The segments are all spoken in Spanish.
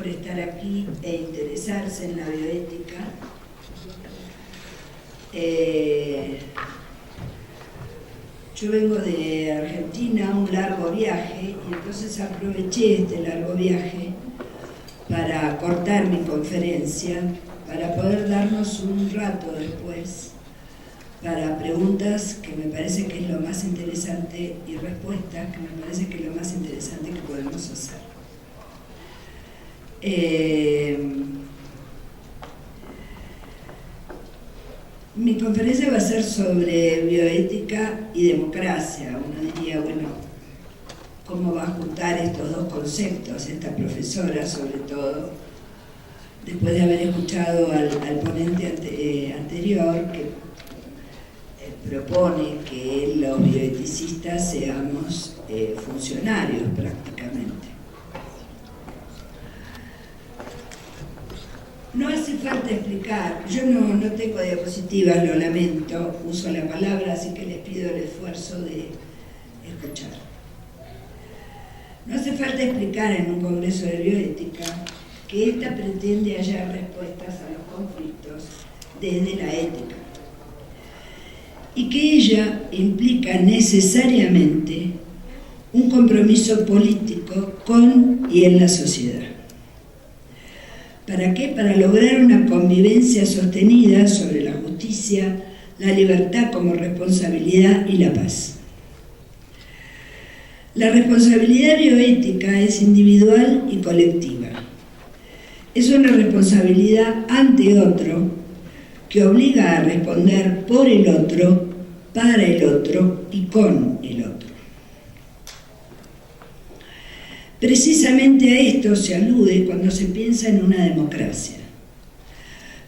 estar aquí e interesarse en la bioética. Yo vengo de Argentina, un largo viaje, y entonces aproveché este largo viaje para cortar mi conferencia, para poder darnos un rato después para preguntas que me parece que es lo más interesante y respuestas que me parece que es lo más interesante que podemos hacer. Mi conferencia va a ser sobre bioética y democracia. Uno diría, bueno, ¿cómo va a juntar estos dos conceptos esta profesora, sobre todo, después de haber escuchado al ponente anterior, que propone que los bioeticistas seamos funcionarios prácticamente? No hace falta explicar, yo no tengo diapositivas, lo lamento, uso la palabra, así que les pido el esfuerzo de escuchar. No hace falta explicar en un congreso de bioética que ésta pretende hallar respuestas a los conflictos desde la ética, y que ella implica necesariamente un compromiso político con y en la sociedad. ¿Para qué? Para lograr una convivencia sostenida sobre la justicia, la libertad como responsabilidad y la paz. La responsabilidad bioética es individual y colectiva. Es una responsabilidad ante otro que obliga a responder por el otro, para el otro y con el otro. Precisamente a esto se alude cuando se piensa en una democracia,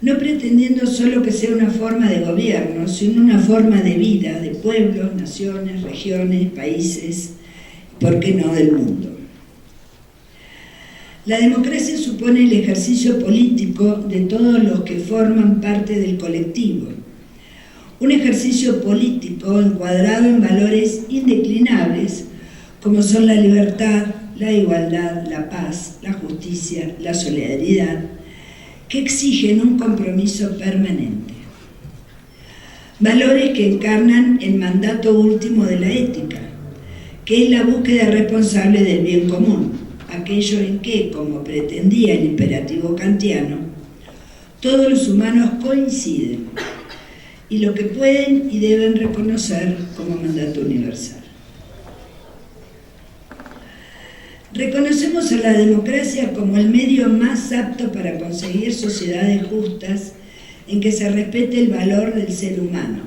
no pretendiendo solo que sea una forma de gobierno, sino una forma de vida de pueblos, naciones, regiones, países, ¿por qué no del mundo? La democracia supone el ejercicio político de todos los que forman parte del colectivo, un ejercicio político encuadrado en valores indeclinables como son la libertad, la igualdad, la paz, la justicia, la solidaridad, que exigen un compromiso permanente. Valores que encarnan el mandato último de la ética, que es la búsqueda responsable del bien común, aquello en que, como pretendía el imperativo kantiano, todos los humanos coinciden y lo que pueden y deben reconocer como mandato universal. Reconocemos a la democracia como el medio más apto para conseguir sociedades justas en que se respete el valor del ser humano,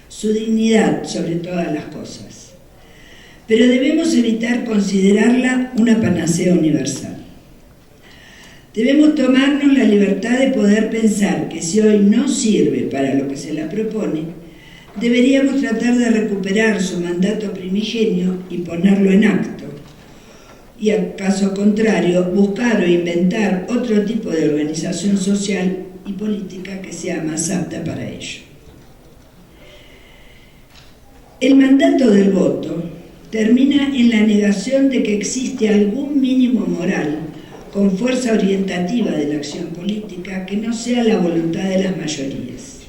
su dignidad sobre todas las cosas. Pero debemos evitar considerarla una panacea universal. Debemos tomarnos la libertad de poder pensar que si hoy no sirve para lo que se la propone, deberíamos tratar de recuperar su mandato primigenio y ponerlo en acto, y a caso contrario, buscar o inventar otro tipo de organización social y política que sea más apta para ello. El mandato del voto termina en la negación de que existe algún mínimo moral con fuerza orientativa de la acción política que no sea la voluntad de las mayorías.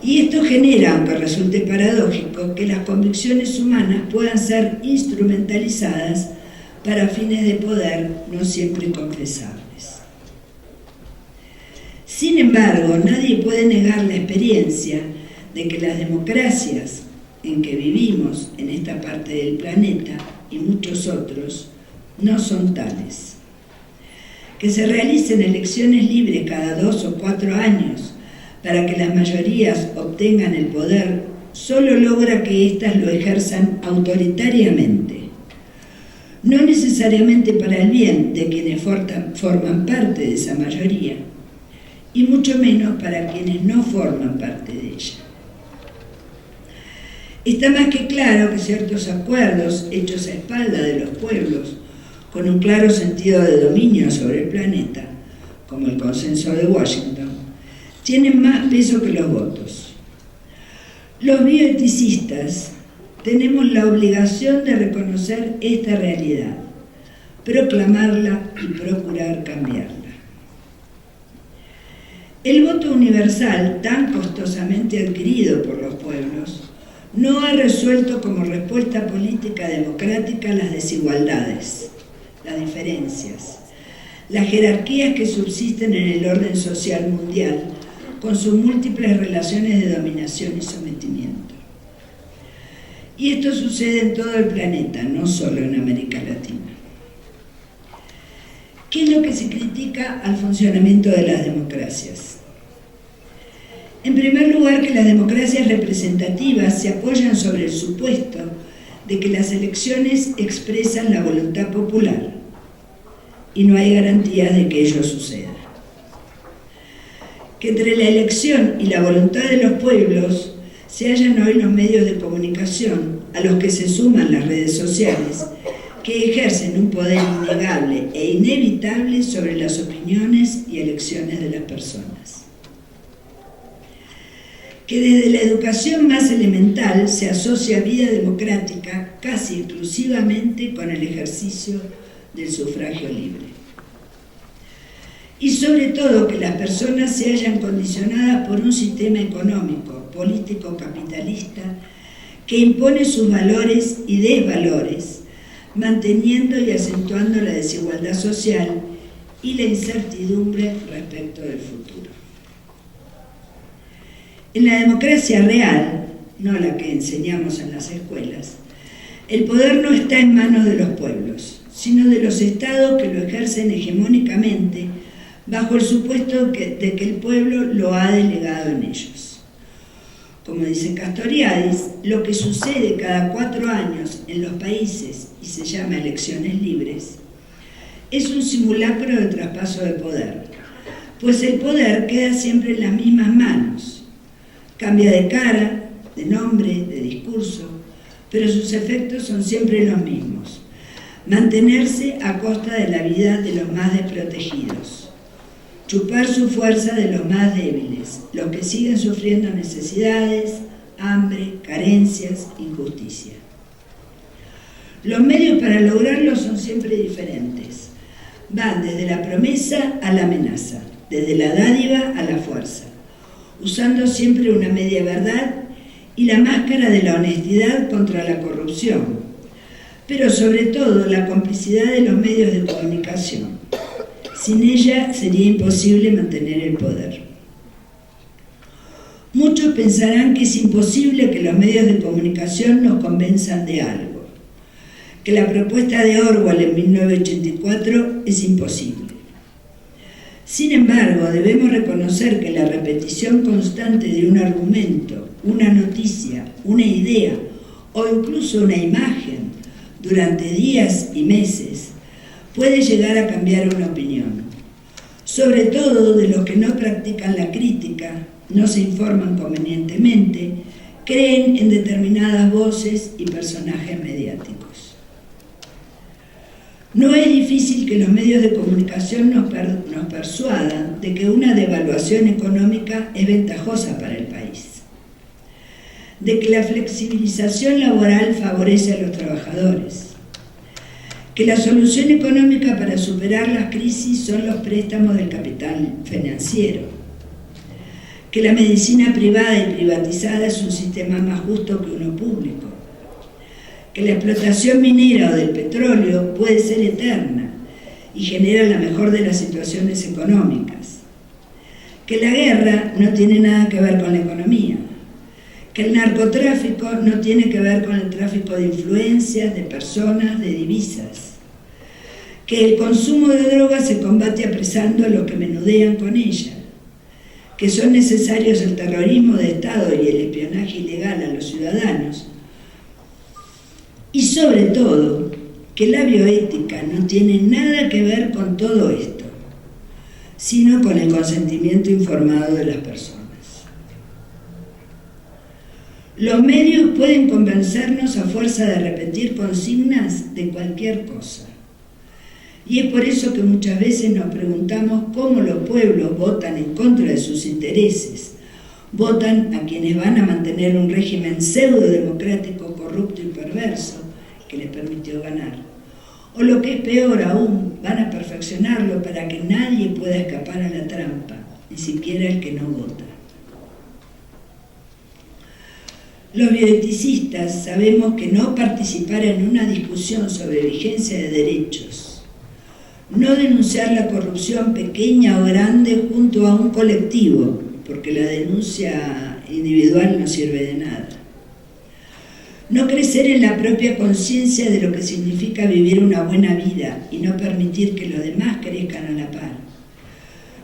Y esto genera, aunque resulte paradójico, que las convicciones humanas puedan ser instrumentalizadas para fines de poder no siempre confesables. Sin embargo, nadie puede negar la experiencia de que las democracias en que vivimos en esta parte del planeta y muchos otros no son tales. Que se realicen elecciones libres cada 2 o 4 años para que las mayorías obtengan el poder solo logra que éstas lo ejerzan autoritariamente, no necesariamente para el bien de quienes forman parte de esa mayoría, y mucho menos para quienes no forman parte de ella. Está más que claro que ciertos acuerdos hechos a espaldas de los pueblos, con un claro sentido de dominio sobre el planeta, como el Consenso de Washington, tienen más peso que los votos. Los bioeticistas tenemos la obligación de reconocer esta realidad, proclamarla y procurar cambiarla. El voto universal, tan costosamente adquirido por los pueblos, no ha resuelto como respuesta política democrática las desigualdades, las diferencias, las jerarquías que subsisten en el orden social mundial, con sus múltiples relaciones de dominación y sometimiento. Y esto sucede en todo el planeta, no solo en América Latina. ¿Qué es lo que se critica al funcionamiento de las democracias? En primer lugar, que las democracias representativas se apoyan sobre el supuesto de que las elecciones expresan la voluntad popular y no hay garantías de que ello suceda. Que entre la elección y la voluntad de los pueblos se hallan hoy los medios de comunicación, a los que se suman las redes sociales, que ejercen un poder innegable e inevitable sobre las opiniones y elecciones de las personas. Que desde la educación más elemental se asocia vida democrática casi exclusivamente con el ejercicio del sufragio libre. Y sobre todo que las personas se hallan condicionadas por un sistema económico, político, capitalista, que impone sus valores y desvalores, manteniendo y acentuando la desigualdad social y la incertidumbre respecto del futuro. En la democracia real, no la que enseñamos en las escuelas, el poder no está en manos de los pueblos, sino de los estados que lo ejercen hegemónicamente bajo el supuesto de que el pueblo lo ha delegado en ellos. Como dice Castoriadis, lo que sucede cada 4 años en los países y se llama elecciones libres es un simulacro de traspaso de poder, pues el poder queda siempre en las mismas manos. Cambia de cara, de nombre, de discurso, pero sus efectos son siempre los mismos. Mantenerse a costa de la vida de los más desprotegidos. Chupar su fuerza de los más débiles, los que siguen sufriendo necesidades, hambre, carencias, injusticia. Los medios para lograrlo son siempre diferentes. Van desde la promesa a la amenaza, desde la dádiva a la fuerza, usando siempre una media verdad y la máscara de la honestidad contra la corrupción, pero sobre todo la complicidad de los medios de comunicación. Sin ella sería imposible mantener el poder. Muchos pensarán que es imposible que los medios de comunicación nos convenzan de algo, que la propuesta de Orwell en 1984 es imposible. Sin embargo, debemos reconocer que la repetición constante de un argumento, una noticia, una idea o incluso una imagen durante días y meses puede llegar a cambiar una opinión, sobre todo de los que no practican la crítica, no se informan convenientemente, creen en determinadas voces y personajes mediáticos. No es difícil que los medios de comunicación nos persuadan de que una devaluación económica es ventajosa para el país, de que la flexibilización laboral favorece a los trabajadores, que la solución económica para superar las crisis son los préstamos del capital financiero, que la medicina privada y privatizada es un sistema más justo que uno público, que la explotación minera o del petróleo puede ser eterna y genera la mejor de las situaciones económicas, que la guerra no tiene nada que ver con la economía, que el narcotráfico no tiene que ver con el tráfico de influencias, de personas, de divisas, que el consumo de drogas se combate apresando a los que menudean con ella, que son necesarios el terrorismo de Estado y el espionaje ilegal a los ciudadanos, y sobre todo, que la bioética no tiene nada que ver con todo esto, sino con el consentimiento informado de las personas. Los medios pueden convencernos a fuerza de repetir consignas de cualquier cosa. Y es por eso que muchas veces nos preguntamos cómo los pueblos votan en contra de sus intereses, votan a quienes van a mantener un régimen pseudo-democrático, corrupto y perverso que les permitió ganar, O lo que es peor aún, van a perfeccionarlo para que nadie pueda escapar a la trampa, ni siquiera el que no vota. Los bioeticistas sabemos que no participar en una discusión sobre vigencia de derechos, no denunciar la corrupción pequeña o grande junto a un colectivo, porque la denuncia individual no sirve de nada. No crecer en la propia conciencia de lo que significa vivir una buena vida y no permitir que los demás crezcan a la par.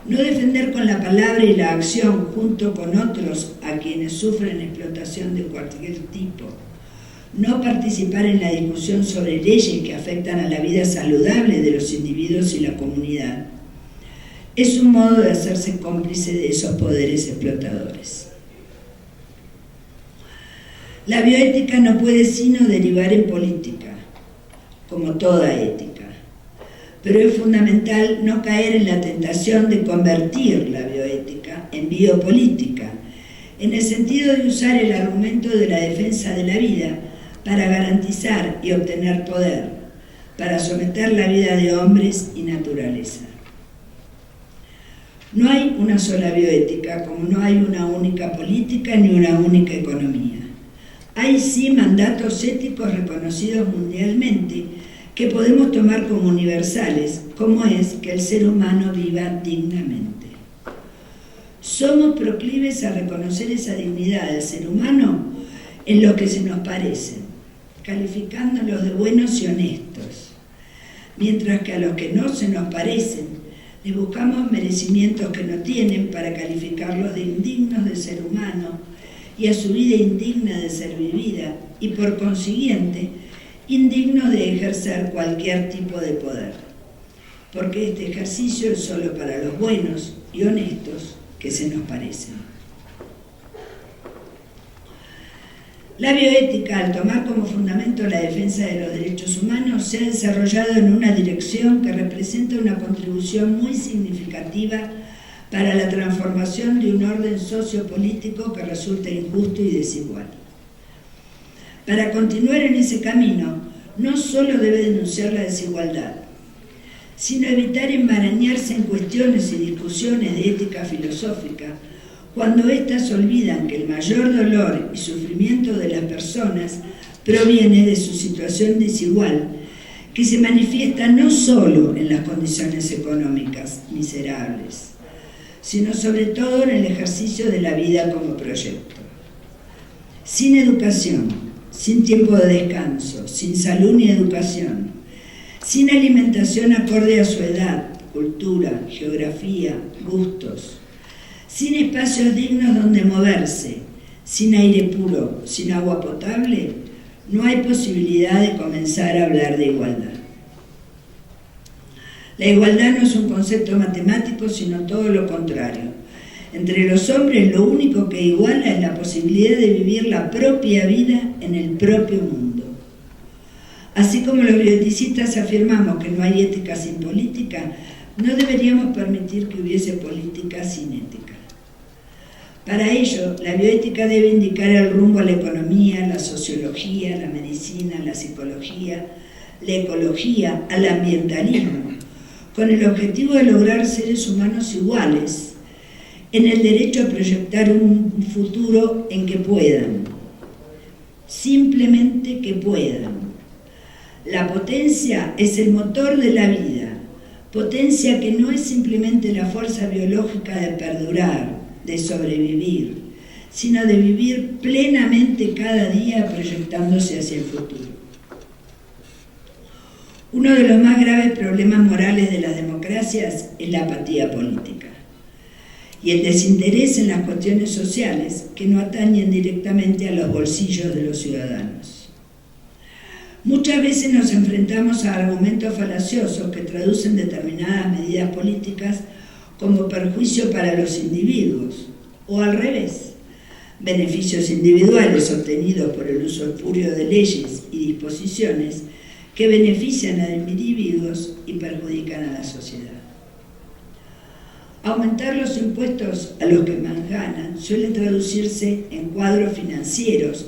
No defender con la palabra y la acción junto con otros a quienes sufren explotación de cualquier tipo. No participar en la discusión sobre leyes que afectan a la vida saludable de los individuos y la comunidad. Es un modo de hacerse cómplice de esos poderes explotadores. La bioética no puede sino derivar en política, como toda ética. Pero es fundamental no caer en la tentación de convertir la bioética en biopolítica, en el sentido de usar el argumento de la defensa de la vida para garantizar y obtener poder, para someter la vida de hombres y naturaleza. No hay una sola bioética, como no hay una única política ni una única economía. Hay sí mandatos éticos reconocidos mundialmente que podemos tomar como universales, como es que el ser humano viva dignamente. Somos proclives a reconocer esa dignidad del ser humano en lo que se nos parecen, calificándolos de buenos y honestos, mientras que a los que no se nos parecen les buscamos merecimientos que no tienen para calificarlos de indignos de ser humano y a su vida indigna de ser vivida y por consiguiente indignos de ejercer cualquier tipo de poder, porque este ejercicio es solo para los buenos y honestos que se nos parecen. La bioética, al tomar como fundamento la defensa de los derechos humanos, se ha desarrollado en una dirección que representa una contribución muy significativa para la transformación de un orden sociopolítico que resulta injusto y desigual. Para continuar en ese camino, no solo debe denunciar la desigualdad, sino evitar enmarañarse en cuestiones y discusiones de ética filosófica, cuando éstas olvidan que el mayor dolor y sufrimiento de las personas proviene de su situación desigual, que se manifiesta no solo en las condiciones económicas miserables, sino sobre todo en el ejercicio de la vida como proyecto. Sin educación, sin tiempo de descanso, sin salud ni educación, sin alimentación acorde a su edad, cultura, geografía, gustos, sin espacios dignos donde moverse, sin aire puro, sin agua potable, no hay posibilidad de comenzar a hablar de igualdad. La igualdad no es un concepto matemático, sino todo lo contrario. Entre los hombres lo único que iguala es la posibilidad de vivir la propia vida en el propio mundo. Así como los bioeticistas afirmamos que no hay ética sin política, no deberíamos permitir que hubiese política sin ética. Para ello, la bioética debe indicar el rumbo a la economía, la sociología, la medicina, la psicología, la ecología, al ambientalismo, con el objetivo de lograr seres humanos iguales, en el derecho a proyectar un futuro en que puedan, simplemente que puedan. La potencia es el motor de la vida, potencia que no es simplemente la fuerza biológica de perdurar, de sobrevivir, sino de vivir plenamente cada día proyectándose hacia el futuro. Uno de los más graves problemas morales de las democracias es la apatía política y el desinterés en las cuestiones sociales que no atañen directamente a los bolsillos de los ciudadanos. Muchas veces nos enfrentamos a argumentos falaciosos que traducen determinadas medidas políticas como perjuicio para los individuos, o al revés, beneficios individuales obtenidos por el uso espurio de leyes y disposiciones que benefician a individuos y perjudican a la sociedad. Aumentar los impuestos a los que más ganan suele traducirse en cuadros financieros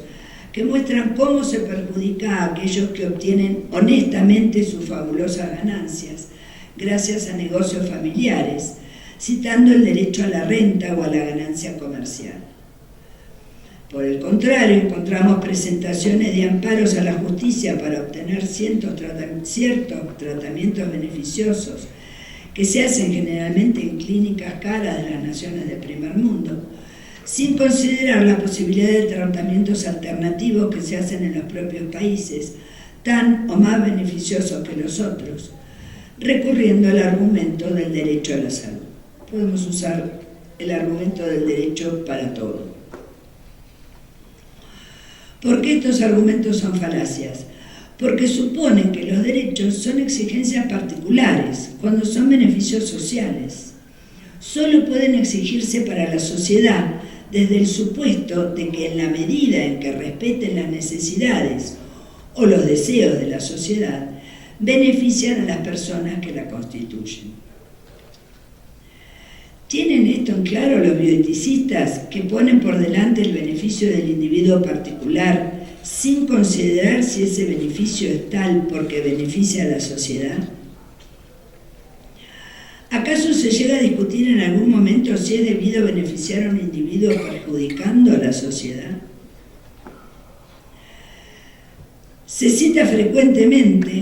que muestran cómo se perjudica a aquellos que obtienen honestamente sus fabulosas ganancias gracias a negocios familiares, citando el derecho a la renta o a la ganancia comercial. Por el contrario, encontramos presentaciones de amparos a la justicia para obtener ciertos tratamientos beneficiosos que se hacen generalmente en clínicas caras de las naciones del primer mundo, sin considerar la posibilidad de tratamientos alternativos que se hacen en los propios países, tan o más beneficiosos que los otros, recurriendo al argumento del derecho a la salud. Podemos usar el argumento del derecho para todo. ¿Por qué estos argumentos son falacias? Porque suponen que los derechos son exigencias particulares, cuando son beneficios sociales. Solo pueden exigirse para la sociedad desde el supuesto de que en la medida en que respeten las necesidades o los deseos de la sociedad, benefician a las personas que la constituyen. ¿Tienen esto en claro los bioeticistas, que ponen por delante el beneficio del individuo particular sin considerar si ese beneficio es tal porque beneficia a la sociedad? ¿Acaso se llega a discutir en algún momento si es debido beneficiar a un individuo perjudicando a la sociedad? Se cita frecuentemente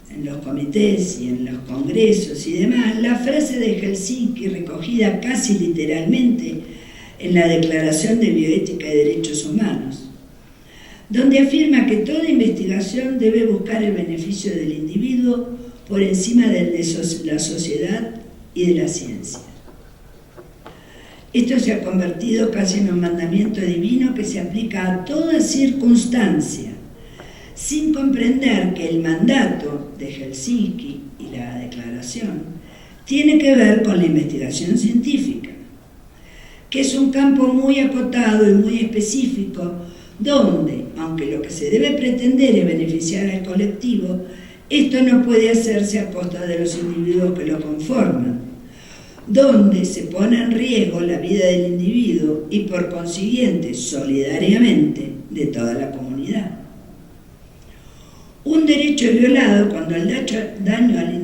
en los comités y en los congresos y demás la frase de Helsinki, recogida casi literalmente en la Declaración de Bioética y Derechos Humanos, donde afirma que toda investigación debe buscar el beneficio del individuo por encima del de la sociedad y de la ciencia. Esto se ha convertido casi en un mandamiento divino que se aplica a toda circunstancia, sin comprender que el mandato de Helsinki y la declaración tiene que ver con la investigación científica, que es un campo muy acotado y muy específico, donde, aunque lo que se debe pretender es beneficiar al colectivo, esto no puede hacerse a costa de los individuos que lo conforman, donde se pone en riesgo la vida del individuo y por consiguiente, solidariamente, de toda la comunidad. Un derecho es violado cuando hace daño al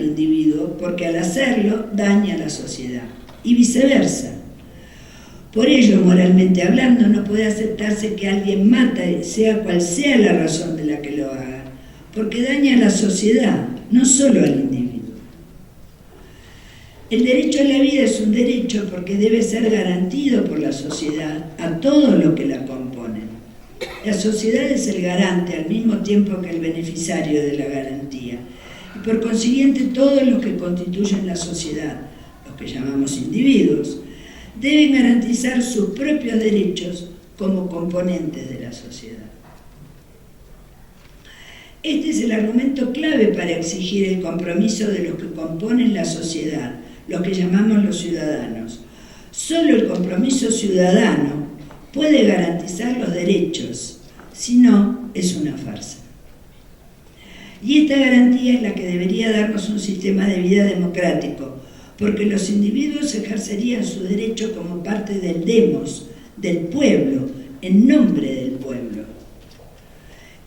individuo, porque al hacerlo daña a la sociedad, y viceversa. Por ello, moralmente hablando, no puede aceptarse que alguien mate, sea cual sea la razón de la que lo haga, porque daña a la sociedad, no solo al individuo. El derecho a la vida es un derecho porque debe ser garantido por la sociedad a todo lo que la componen. La sociedad es el garante al mismo tiempo que el beneficiario de la garantía, y por consiguiente todos los que constituyen la sociedad, los que llamamos individuos, deben garantizar sus propios derechos como componentes de la sociedad. Este es el argumento clave para exigir el compromiso de los que componen la sociedad, los que llamamos los ciudadanos. Solo el compromiso ciudadano puede garantizar los derechos, si no, es una farsa. Y esta garantía es la que debería darnos un sistema de vida democrático, porque los individuos ejercerían su derecho como parte del demos, del pueblo, en nombre del pueblo.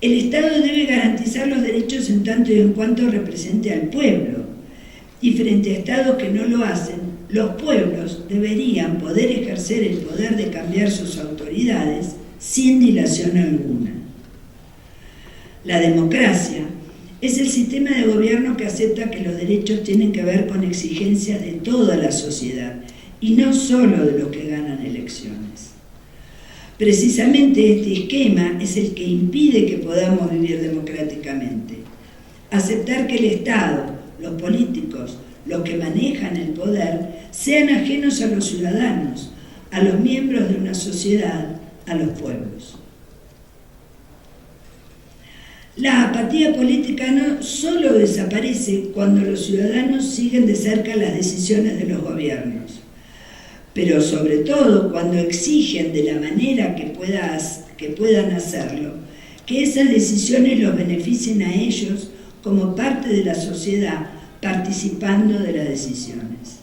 El Estado debe garantizar los derechos en tanto y en cuanto represente al pueblo, y frente a Estados que no lo hacen, los pueblos deberían poder ejercer el poder de cambiar sus autoridades sin dilación alguna. La democracia es el sistema de gobierno que acepta que los derechos tienen que ver con exigencias de toda la sociedad y no solo de los que ganan elecciones. Precisamente este esquema es el que impide que podamos vivir democráticamente. Aceptar que el Estado, los políticos, los que manejan el poder, sean ajenos a los ciudadanos, a los miembros de una sociedad, a los pueblos. La apatía política no solo desaparece cuando los ciudadanos siguen de cerca las decisiones de los gobiernos, pero sobre todo cuando exigen de la manera que puedan hacerlo, que esas decisiones los beneficien a ellos como parte de la sociedad, participando de las decisiones.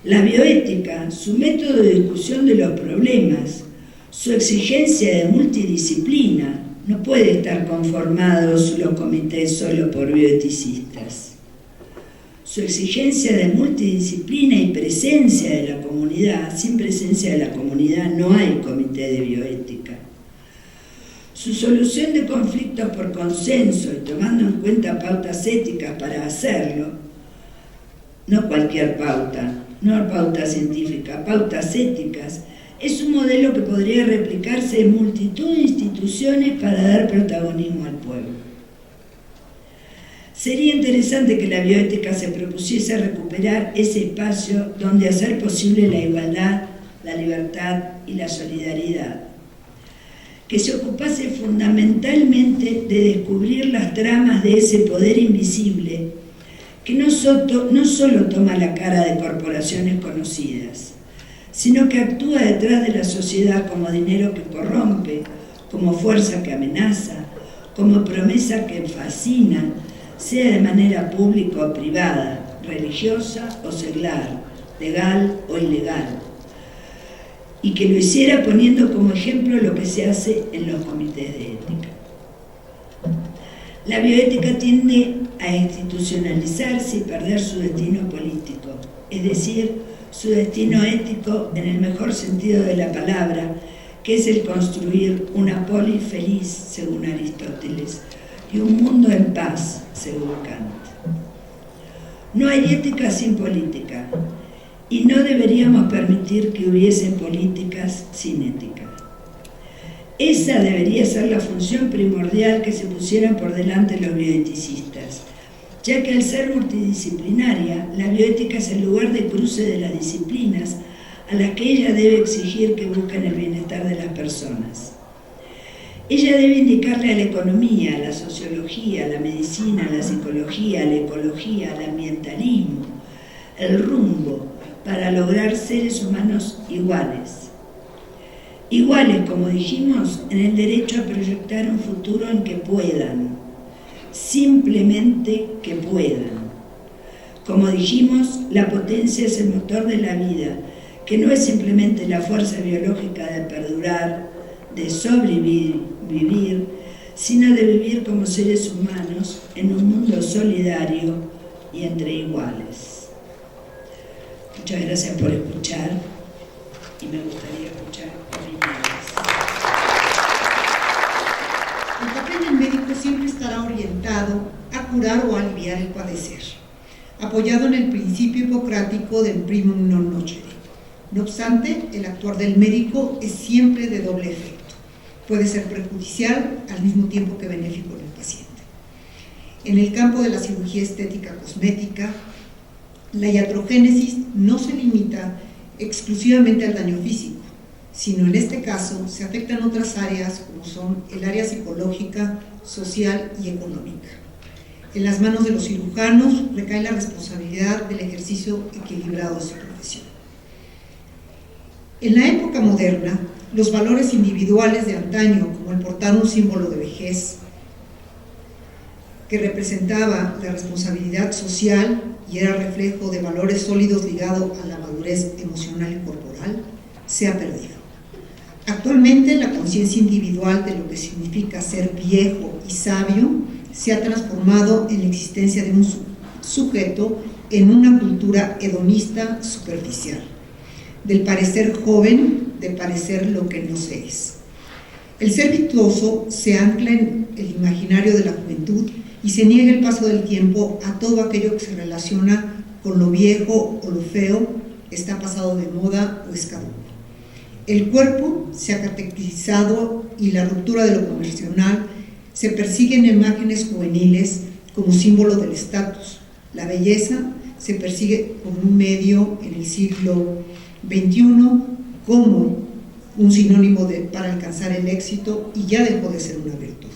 La bioética, su método de discusión de los problemas, su exigencia de multidisciplina, no puede estar conformados los comités solo por bioeticistas. Su exigencia de multidisciplina y presencia de la comunidad, sin presencia de la comunidad no hay comité de bioética. Su solución de conflictos por consenso y tomando en cuenta pautas éticas para hacerlo, no cualquier pauta, no pauta científica, pautas éticas, es un modelo que podría replicarse en multitud de instituciones para dar protagonismo al pueblo. Sería interesante que la bioética se propusiese recuperar ese espacio donde hacer posible la igualdad, la libertad y la solidaridad. Que se ocupase fundamentalmente de descubrir las tramas de ese poder invisible que no solo toma la cara de corporaciones conocidas, sino que actúa detrás de la sociedad como dinero que corrompe, como fuerza que amenaza, como promesa que fascina, sea de manera pública o privada, religiosa o seglar, legal o ilegal, y que lo hiciera poniendo como ejemplo lo que se hace en los comités de ética. La bioética tiende a institucionalizarse y perder su destino político, es decir, su destino ético en el mejor sentido de la palabra, que es el construir una polis feliz, según Aristóteles, y un mundo en paz, según Kant. No hay ética sin política, y no deberíamos permitir que hubiese políticas sin ética. Esa debería ser la función primordial que se pusieran por delante los bioeticistas, ya que al ser multidisciplinaria, la bioética es el lugar de cruce de las disciplinas a las que ella debe exigir que busquen el bienestar de las personas. Ella debe indicarle a la economía, a la sociología, a la medicina, a la psicología, a la ecología, al ambientalismo, el rumbo para lograr seres humanos iguales. Iguales, como dijimos, en el derecho a proyectar un futuro en que puedan, simplemente que puedan. Como dijimos, la potencia es el motor de la vida, que no es simplemente la fuerza biológica de perdurar, de sobrevivir, sino de vivir como seres humanos en un mundo solidario y entre iguales. Muchas gracias por escuchar y me gustaría escuchar opiniones. El papel del médico siempre estará orientado a curar o a aliviar el padecer, apoyado en el principio hipocrático del primum non nocere. No obstante, el actuar del médico es siempre de doble efecto. Puede ser perjudicial al mismo tiempo que benéfico en el paciente. En el campo de la cirugía estética cosmética, la iatrogénesis no se limita exclusivamente al daño físico, sino en este caso se afectan otras áreas como son el área psicológica, social y económica. En las manos de los cirujanos recae la responsabilidad del ejercicio equilibrado de su profesión. En la época moderna, los valores individuales de antaño, como el portar un símbolo de vejez, que representaba la responsabilidad social y era reflejo de valores sólidos ligados a la madurez emocional y corporal, se ha perdido. Actualmente, la conciencia individual de lo que significa ser viejo y sabio se ha transformado en la existencia de un sujeto en una cultura hedonista superficial, del parecer joven, de parecer lo que no se es. El ser virtuoso se ancla en el imaginario de la juventud y se niega el paso del tiempo a todo aquello que se relaciona con lo viejo o lo feo, está pasado de moda o es caduco. El cuerpo se ha catequizado y la ruptura de lo convencional se persigue en imágenes juveniles como símbolo del estatus. La belleza se persigue como un medio en el siglo XXI como un sinónimo para alcanzar el éxito y ya dejó de ser una virtud.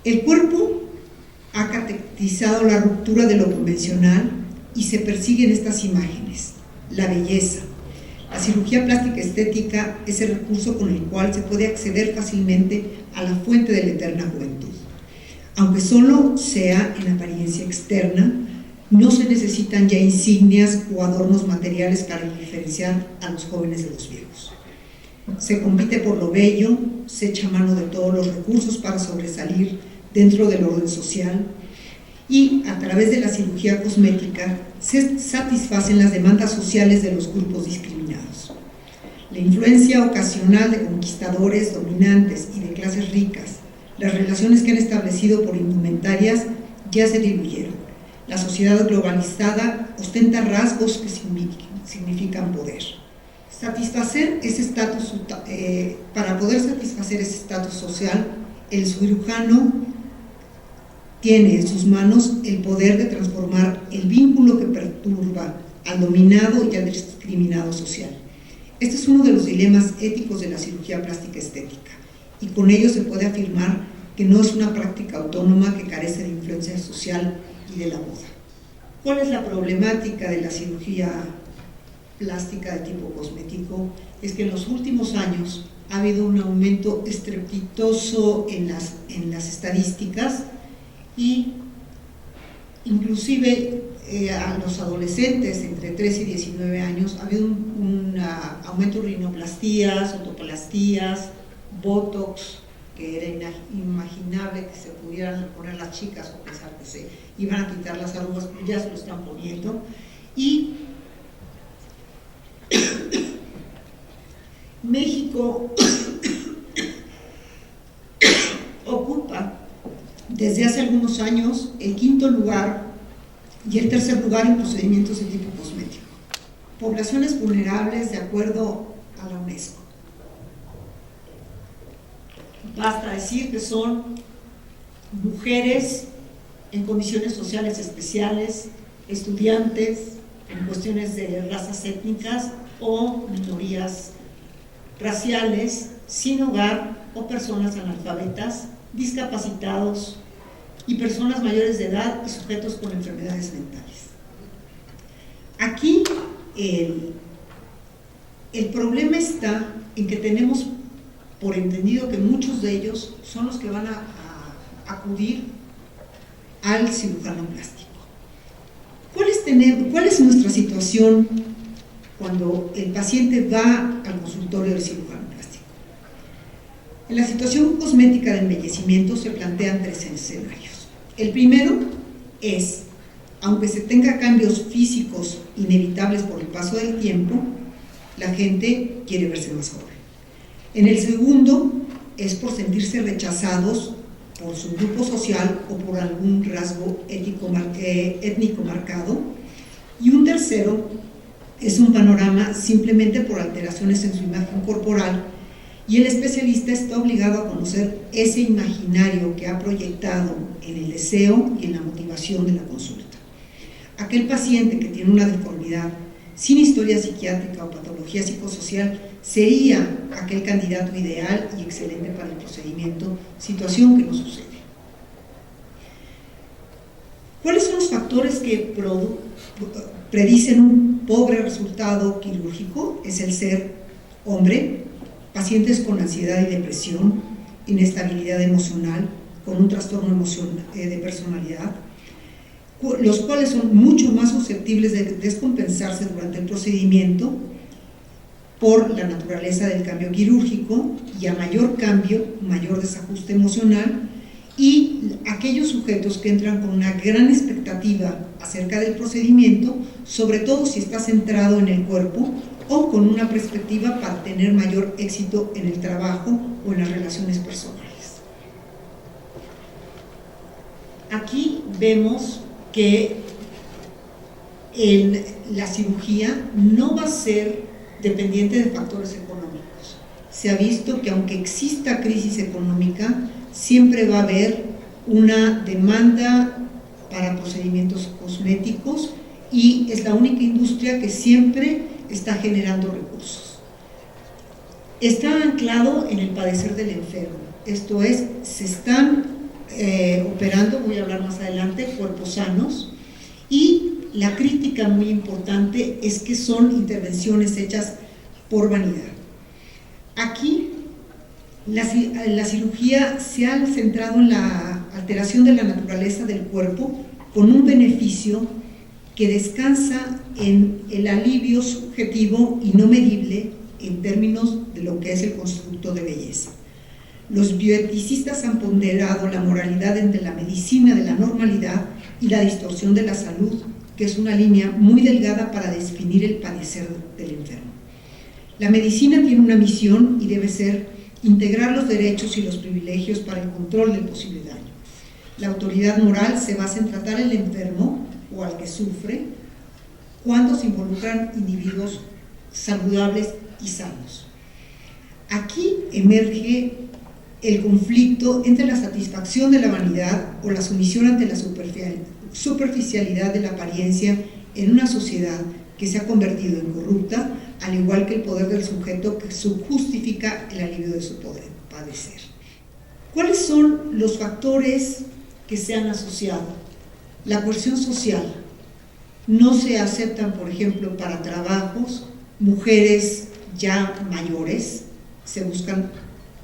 El cuerpo ha catequizado la ruptura de lo convencional y se persiguen estas imágenes, la belleza. La cirugía plástica estética es el recurso con el cual se puede acceder fácilmente a la fuente de la eterna juventud. Aunque solo sea en apariencia externa, No se necesitan ya insignias o adornos materiales para diferenciar a los jóvenes de los viejos. Se compite por lo bello, se echa mano de todos los recursos para sobresalir dentro del orden social y a través de la cirugía cosmética se satisfacen las demandas sociales de los grupos discriminados. La influencia ocasional de conquistadores dominantes y de clases ricas, las relaciones que han establecido por indumentarias ya se diluyeron. La sociedad globalizada ostenta rasgos que significan poder. Para poder satisfacer ese estatus social, el cirujano tiene en sus manos el poder de transformar el vínculo que perturba al dominado y al discriminado social. Este es uno de los dilemas éticos de la cirugía plástica estética, y con ello se puede afirmar que no es una práctica autónoma que carece de influencia social y de la moda. ¿Cuál es la problemática de la cirugía plástica de tipo cosmético? Es que en los últimos años ha habido un aumento estrepitoso en las estadísticas, y inclusive a los adolescentes entre 13 y 19 años ha habido un aumento de rinoplastías, otoplastías, botox, que era inimaginable que se pudieran poner las chicas o pensar que se iban a quitar las arrugas, pero ya se lo están poniendo. Y México ocupa desde hace algunos años el 5º lugar y el 3er lugar en procedimientos de tipo cosmético. Poblaciones vulnerables de acuerdo a la UNESCO. Basta decir que son mujeres en condiciones sociales especiales, estudiantes en cuestiones de razas étnicas o minorías raciales, sin hogar o personas analfabetas, discapacitados y personas mayores de edad y sujetos con enfermedades mentales. Aquí el problema está en que tenemos por entendido que muchos de ellos son los que van a acudir al cirujano plástico. ¿Cuál es nuestra situación cuando el paciente va al consultorio del cirujano plástico? En la situación cosmética de embellecimiento se plantean 3 escenarios. El primero es, aunque se tenga cambios físicos inevitables por el paso del tiempo, la gente quiere verse más joven. En el segundo es por sentirse rechazados por su grupo social o por algún rasgo étnico marcado. Y un tercero es un panorama simplemente por alteraciones en su imagen corporal, y el especialista está obligado a conocer ese imaginario que ha proyectado en el deseo y en la motivación de la consulta. Aquel paciente que tiene una deformidad sin historia psiquiátrica o patología psicosocial sería aquel candidato ideal y excelente para el procedimiento, situación que no sucede. ¿Cuáles son los factores que predicen un pobre resultado quirúrgico? Es el ser hombre, pacientes con ansiedad y depresión, inestabilidad emocional, con un trastorno de personalidad, los cuales son mucho más susceptibles de descompensarse durante el procedimiento por la naturaleza del cambio quirúrgico, y a mayor cambio, mayor desajuste emocional, y aquellos sujetos que entran con una gran expectativa acerca del procedimiento, sobre todo si está centrado en el cuerpo o con una perspectiva para tener mayor éxito en el trabajo o en las relaciones personales. Aquí vemos que la cirugía no va a ser dependiente de factores económicos. Se ha visto que aunque exista crisis económica, siempre va a haber una demanda para procedimientos cosméticos, y es la única industria que siempre está generando recursos. Está anclado en el padecer del enfermo, esto es, se están operando, voy a hablar más adelante, cuerpos sanos, y la crítica muy importante es que son intervenciones hechas por vanidad. Aquí la cirugía se ha centrado en la alteración de la naturaleza del cuerpo con un beneficio que descansa en el alivio subjetivo y no medible en términos de lo que es el constructo de belleza. Los bioeticistas han ponderado la moralidad entre la medicina de la normalidad y la distorsión de la salud, que es una línea muy delgada para definir el padecer del enfermo. La medicina tiene una misión y debe ser integrar los derechos y los privilegios para el control del posible daño. La autoridad moral se basa en tratar al enfermo o al que sufre cuando se involucran individuos saludables y sanos. Aquí emerge el conflicto entre la satisfacción de la vanidad o la sumisión ante la superficialidad de la apariencia en una sociedad que se ha convertido en corrupta, al igual que el poder del sujeto que justifica el alivio de su poder padecer. ¿Cuáles son los factores que se han asociado? La coerción social. No se aceptan, por ejemplo, para trabajos mujeres ya mayores, se buscan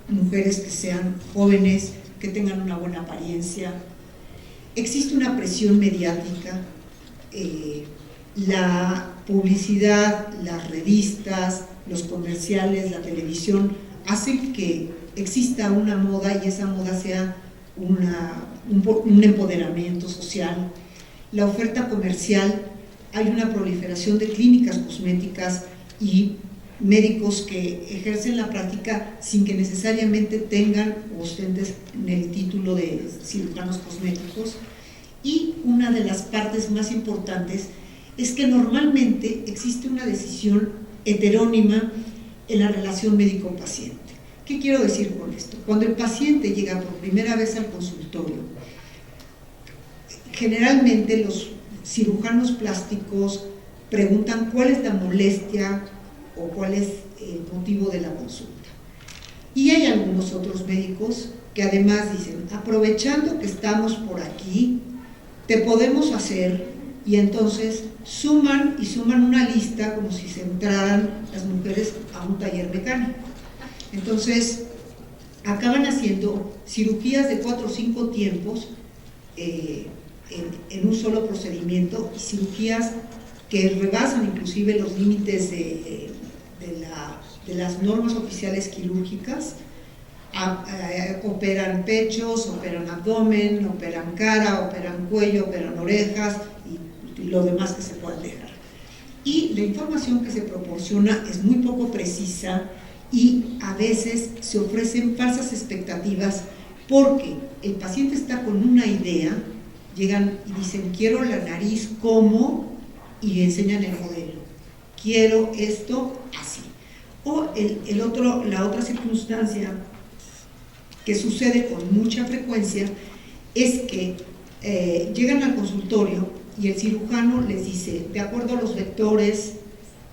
mujeres que sean jóvenes, que tengan una buena apariencia. Existe una presión mediática, la publicidad, las revistas, los comerciales, la televisión, hacen que exista una moda y esa moda sea un empoderamiento social. La oferta comercial, hay una proliferación de clínicas cosméticas y médicos que ejercen la práctica sin que necesariamente tengan o ostenten el título de cirujanos cosméticos. Y una de las partes más importantes es que normalmente existe una decisión heterónima en la relación médico-paciente. ¿Qué quiero decir con esto? Cuando el paciente llega por primera vez al consultorio, generalmente los cirujanos plásticos preguntan cuál es la molestia o cuál es el motivo de la consulta. Y hay algunos otros médicos que además dicen, aprovechando que estamos por aquí, te podemos hacer, y entonces suman una lista como si se entraran las mujeres a un taller mecánico. Entonces, acaban haciendo cirugías de 4 o 5 tiempos en un solo procedimiento, y cirugías que rebasan inclusive los límites de las normas oficiales quirúrgicas. Operan pechos, operan abdomen, operan cara, operan cuello, operan orejas y lo demás que se puedan dejar. Y la información que se proporciona es muy poco precisa y a veces se ofrecen falsas expectativas porque el paciente está con una idea, llegan y dicen quiero la nariz como, y enseñan el modelo, quiero esto así. O la otra circunstancia que sucede con mucha frecuencia es que llegan al consultorio y el cirujano les dice, de acuerdo a los vectores,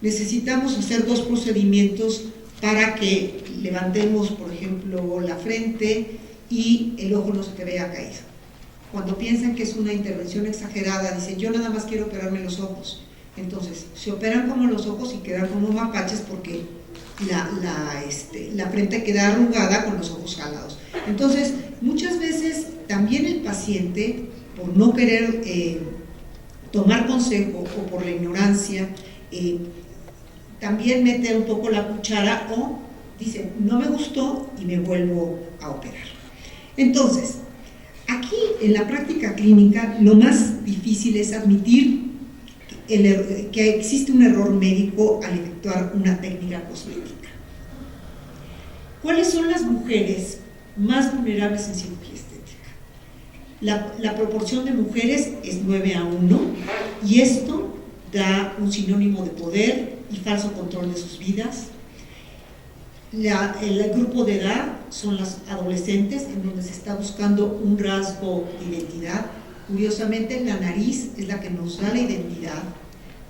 necesitamos hacer 2 procedimientos para que levantemos, por ejemplo, la frente y el ojo no se te vea caído. Cuando piensan que es una intervención exagerada, dicen, yo nada más quiero operarme los ojos. Entonces, se operan como los ojos y quedan como mapaches porque la frente queda arrugada con los ojos jalados. Entonces, muchas veces también el paciente, por no querer tomar consejo o por la ignorancia, también mete un poco la cuchara o dice, no me gustó y me vuelvo a operar. Entonces, aquí en la práctica clínica lo más difícil es admitir que existe un error médico al efectuar una técnica cosmética. ¿Cuáles son las mujeres más vulnerables en cirugía estética? La proporción de mujeres es 9:1 y esto da un sinónimo de poder y falso control de sus vidas. El grupo de edad son las adolescentes, en donde se está buscando un rasgo de identidad. Curiosamente, la nariz es la que nos da la identidad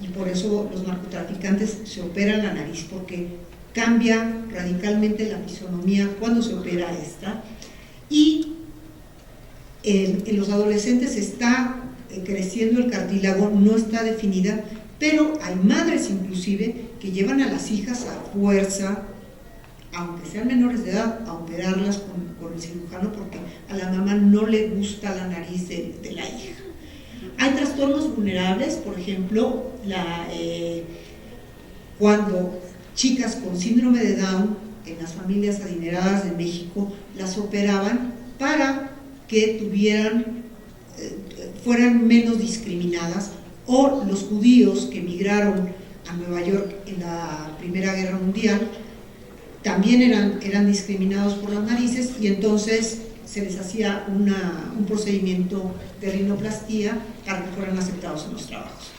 y por eso los narcotraficantes se operan la nariz, porque cambia radicalmente la fisonomía cuando se opera esta. Y en los adolescentes está creciendo el cartílago, no está definida, pero hay madres inclusive que llevan a las hijas a fuerza, aunque sean menores de edad, a operarlas con el cirujano porque a la mamá no le gusta la nariz de la hija. Hay trastornos vulnerables, por ejemplo, cuando chicas con síndrome de Down en las familias adineradas de México las operaban para que fueran menos discriminadas, o los judíos que emigraron a Nueva York en la Primera Guerra Mundial también eran discriminados por las narices, y entonces se les hacía un procedimiento de rinoplastía para que fueran aceptados en los trabajos.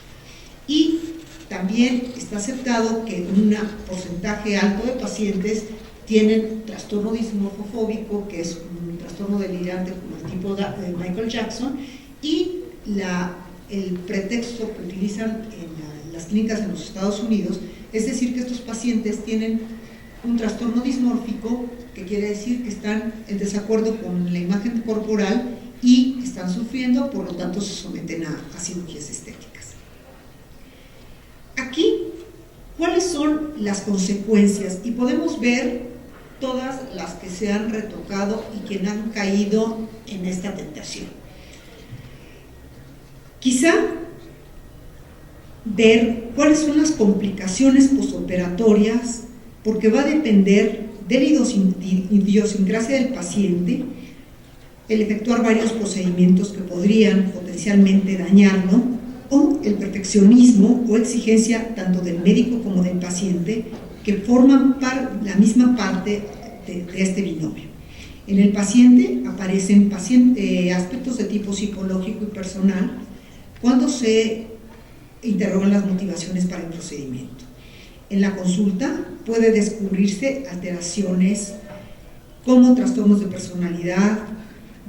Y también está aceptado que un porcentaje alto de pacientes tienen trastorno dismorfofóbico, que es un trastorno delirante como el tipo de Michael Jackson, y el pretexto que utilizan en las clínicas en los Estados Unidos es decir que estos pacientes tienen un trastorno dismórfico, que quiere decir que están en desacuerdo con la imagen corporal y están sufriendo, por lo tanto se someten a cirugías estéticas. Aquí, ¿cuáles son las consecuencias? Y podemos ver todas las que se han retocado y quienes han caído en esta tentación. Quizá ver cuáles son las complicaciones posoperatorias, porque va a depender de la idiosincrasia del paciente, el efectuar varios procedimientos que podrían potencialmente dañarlo, o el perfeccionismo o exigencia tanto del médico como del paciente, que forman la misma parte de este binomio. En el paciente aparecen aspectos de tipo psicológico y personal cuando se interrogan las motivaciones para el procedimiento. En la consulta puede descubrirse alteraciones como trastornos de personalidad,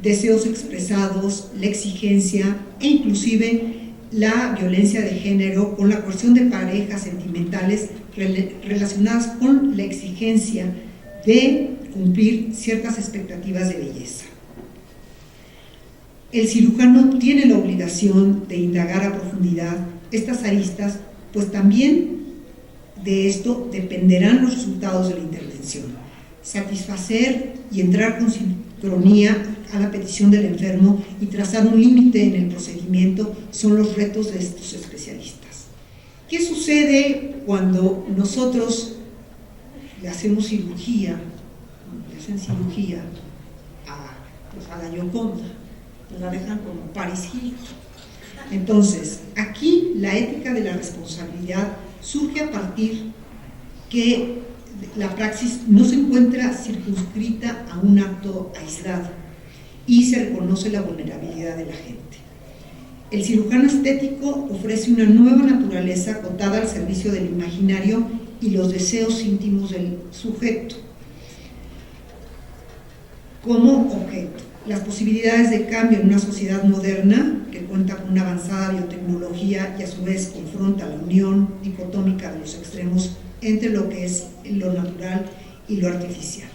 deseos expresados, la exigencia e inclusive la violencia de género, con la coerción de parejas sentimentales relacionadas con la exigencia de cumplir ciertas expectativas de belleza. El cirujano tiene la obligación de indagar a profundidad estas aristas, pues también de esto dependerán los resultados de la intervención. Satisfacer y entrar con sincronía a la petición del enfermo y trazar un límite en el procedimiento son los retos de estos especialistas. ¿Qué sucede cuando nosotros le hacemos cirugía, le hacen cirugía a la Gioconda? Pues la dejan como Paris Hilton. Entonces, aquí la ética de la responsabilidad surge a partir que la praxis no se encuentra circunscrita a un acto aislado y se reconoce la vulnerabilidad de la gente. El cirujano estético ofrece una nueva naturaleza acotada al servicio del imaginario y los deseos íntimos del sujeto como objeto. Las posibilidades de cambio en una sociedad moderna que cuenta con una avanzada biotecnología y a su vez confronta la unión dicotómica de los extremos entre lo que es lo natural y lo artificial.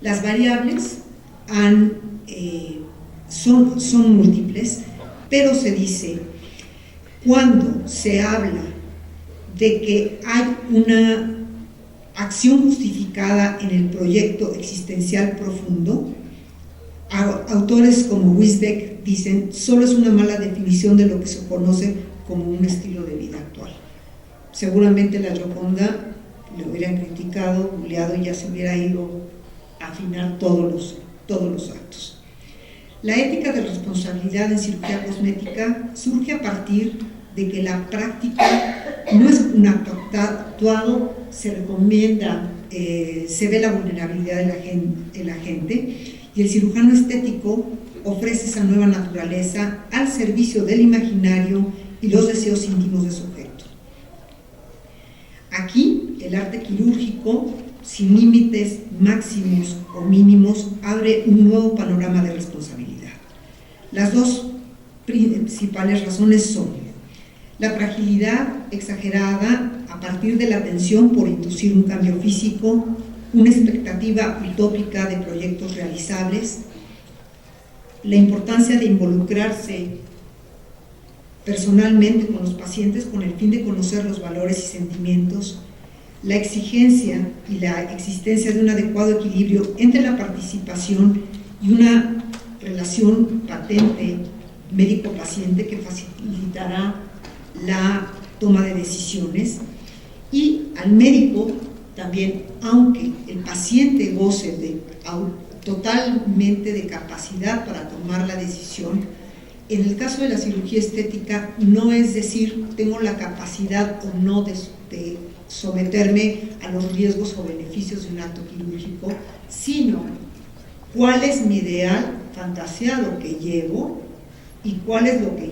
Las variables son múltiples, pero se dice, cuando se habla de que hay una acción justificada en el proyecto existencial profundo, autores como Wisbeck dicen, solo es una mala definición de lo que se conoce como un estilo de vida actual. Seguramente la Gioconda le hubieran criticado, googleado y ya se hubiera ido a afinar todos los actos. La ética de responsabilidad en cirugía cosmética surge a partir de que la práctica no es un acto actuado, se recomienda, se ve la vulnerabilidad de la gente, y el cirujano estético ofrece esa nueva naturaleza al servicio del imaginario y los deseos íntimos del sujeto. Aquí, el arte quirúrgico, sin límites máximos o mínimos, abre un nuevo panorama de responsabilidad. Las dos principales razones son la fragilidad exagerada a partir de la tensión por inducir un cambio físico, una expectativa utópica de proyectos realizables, la importancia de involucrarse personalmente con los pacientes con el fin de conocer los valores y sentimientos, la exigencia y la existencia de un adecuado equilibrio entre la participación y una relación patente médico-paciente que facilitará la toma de decisiones, y al médico también, aunque el paciente goce totalmente de capacidad para tomar la decisión. En el caso de la cirugía estética no es decir tengo la capacidad o no de someterme a los riesgos o beneficios de un acto quirúrgico, sino cuál es mi ideal fantaseado que llevo y cuál es lo que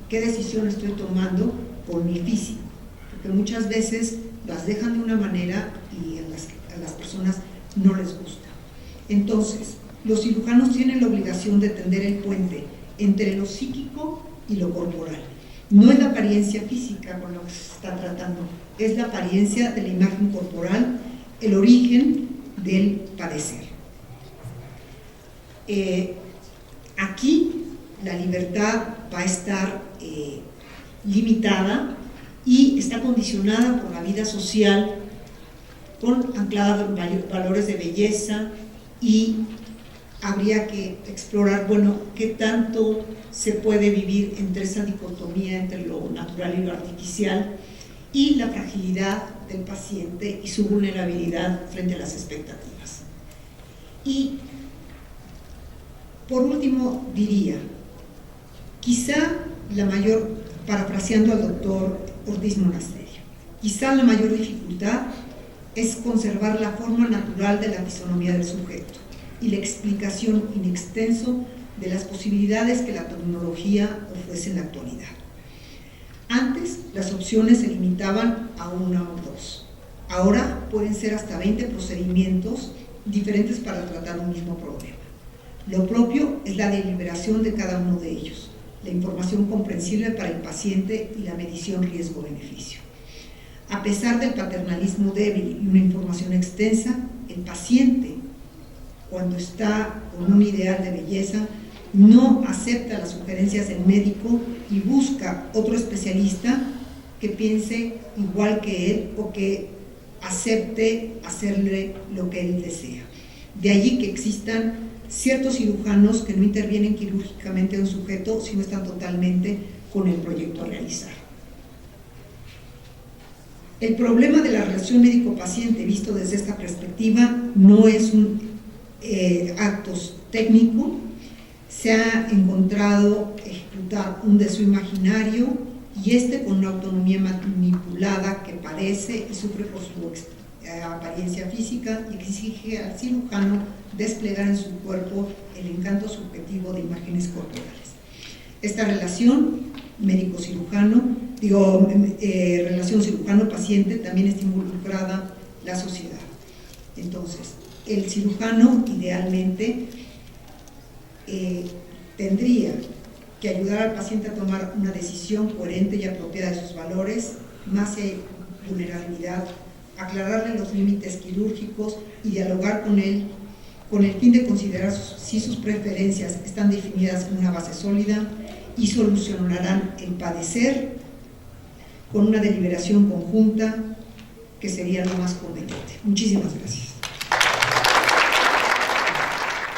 qué decisión estoy tomando con mi físico, porque muchas veces las dejan de una manera y a las personas no les gusta. Entonces, los cirujanos tienen la obligación de tender el puente entre lo psíquico y lo corporal. No es la apariencia física con lo que se está tratando, es la apariencia de la imagen corporal, el origen del padecer. Aquí la libertad va a estar limitada y está condicionada por la vida social, anclada en valores de belleza, y habría que explorar, bueno, qué tanto se puede vivir entre esa dicotomía entre lo natural y lo artificial, y la fragilidad del paciente y su vulnerabilidad frente a las expectativas. Y por último diría, quizá parafraseando al doctor Ortiz Monasterio, quizá la mayor dificultad es conservar la forma natural de la fisonomía del sujeto y la explicación in extenso de las posibilidades que la tecnología ofrece en la actualidad. Antes, las opciones se limitaban a una o dos. Ahora pueden ser hasta 20 procedimientos diferentes para tratar un mismo problema. Lo propio es la deliberación de cada uno de ellos, la información comprensible para el paciente y la medición riesgo-beneficio. A pesar del paternalismo débil y una información extensa, el paciente, cuando está con un ideal de belleza, no acepta las sugerencias del médico y busca otro especialista que piense igual que él o que acepte hacerle lo que él desea. De allí que existan ciertos cirujanos que no intervienen quirúrgicamente en un sujeto, sino están totalmente con el proyecto a realizar. El problema de la relación médico-paciente visto desde esta perspectiva no es un actos técnico. Se ha encontrado ejecutar un deseo imaginario y con una autonomía manipulada que padece y sufre por su apariencia física y exige al cirujano desplegar en su cuerpo el encanto subjetivo de imágenes corporales. Esta relación relación cirujano-paciente también está involucrada la sociedad. Entonces, el cirujano idealmente tendría que ayudar al paciente a tomar una decisión coherente y apropiada de sus valores, más vulnerabilidad, aclararle los límites quirúrgicos y dialogar con él con el fin de considerar si sus preferencias están definidas en una base sólida y solucionarán el padecer con una deliberación conjunta que sería lo más conveniente. Muchísimas gracias.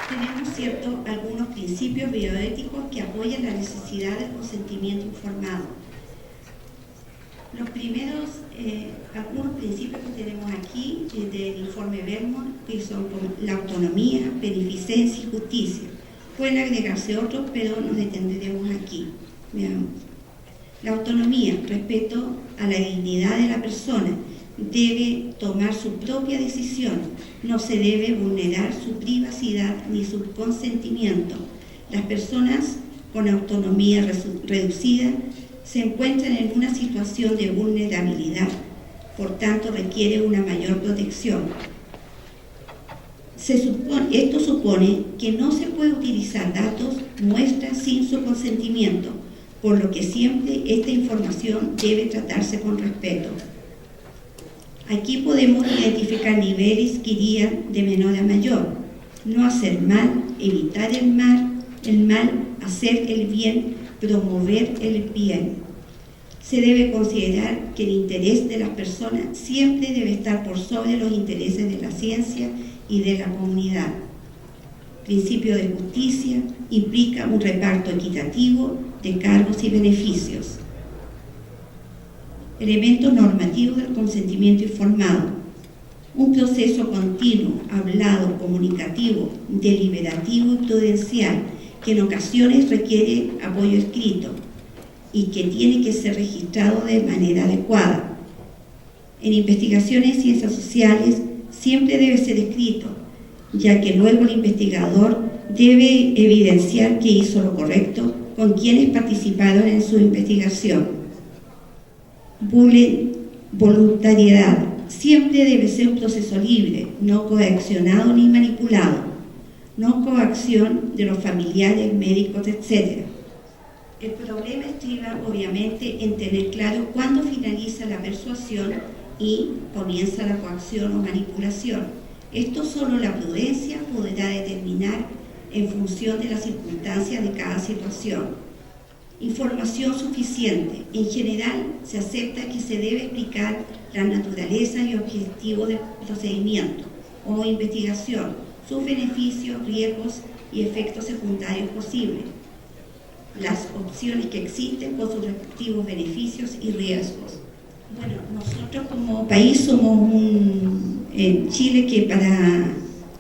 Tenemos algunos principios bioéticos que apoyan la necesidad del consentimiento informado. Los primeros, algunos principios que tenemos aquí del informe Belmont, que son como la autonomía, beneficencia y justicia. Pueden agregarse otros, pero nos detendremos aquí. Veamos. La autonomía, respeto a la dignidad de la persona, debe tomar su propia decisión, no se debe vulnerar su privacidad ni su consentimiento. Las personas con autonomía reducida se encuentran en una situación de vulnerabilidad, por tanto requiere una mayor protección. Esto supone que no se puede utilizar datos, muestras sin su consentimiento, por lo que siempre esta información debe tratarse con respeto. Aquí podemos identificar niveles que irían de menor a mayor. No hacer mal, evitar el mal, hacer el bien, promover el bien. Se debe considerar que el interés de las personas siempre debe estar por sobre los intereses de la ciencia y de la comunidad. Principio de justicia implica un reparto equitativo de cargos y beneficios. Elementos normativos del consentimiento informado. Un proceso continuo, hablado, comunicativo, deliberativo y prudencial, que en ocasiones requiere apoyo escrito y que tiene que ser registrado de manera adecuada. En investigaciones y ciencias sociales siempre debe ser escrito, ya que luego el investigador debe evidenciar que hizo lo correcto con quienes participaron en su investigación. Voluntariedad. Siempre debe ser un proceso libre, no coaccionado ni manipulado. No coacción de los familiares, médicos, etc. El problema estriba, obviamente, en tener claro cuándo finaliza la persuasión y comienza la coacción o manipulación. Esto solo la prudencia podrá determinar en función de las circunstancias de cada situación. Información suficiente. En general, se acepta que se debe explicar la naturaleza y objetivo del procedimiento o investigación, sus beneficios, riesgos y efectos secundarios posibles, las opciones que existen con sus respectivos beneficios y riesgos. Bueno, nosotros como país somos en Chile que para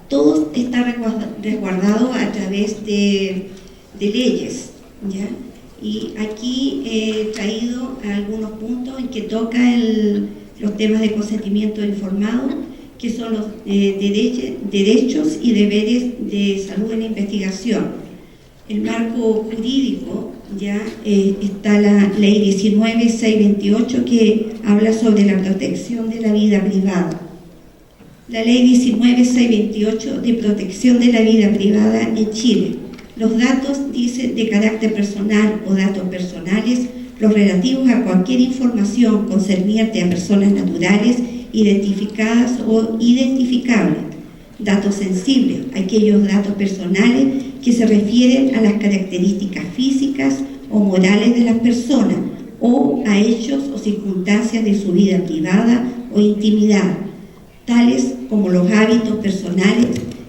todo está resguardado a través de leyes, ¿ya? Y aquí he traído algunos puntos en que toca los temas de consentimiento informado, que son los derechos y deberes de salud en la investigación. El marco jurídico, ya está la ley 19.628 que habla sobre la protección de la vida privada. La ley 19.628 de protección de la vida privada en Chile. Los datos, dice, de carácter personal o datos personales, los relativos a cualquier información concerniente a personas naturales, identificadas o identificables. Datos sensibles, aquellos datos personales que se refieren a las características físicas o morales de las personas o a hechos o circunstancias de su vida privada o intimidad, tales como los hábitos personales,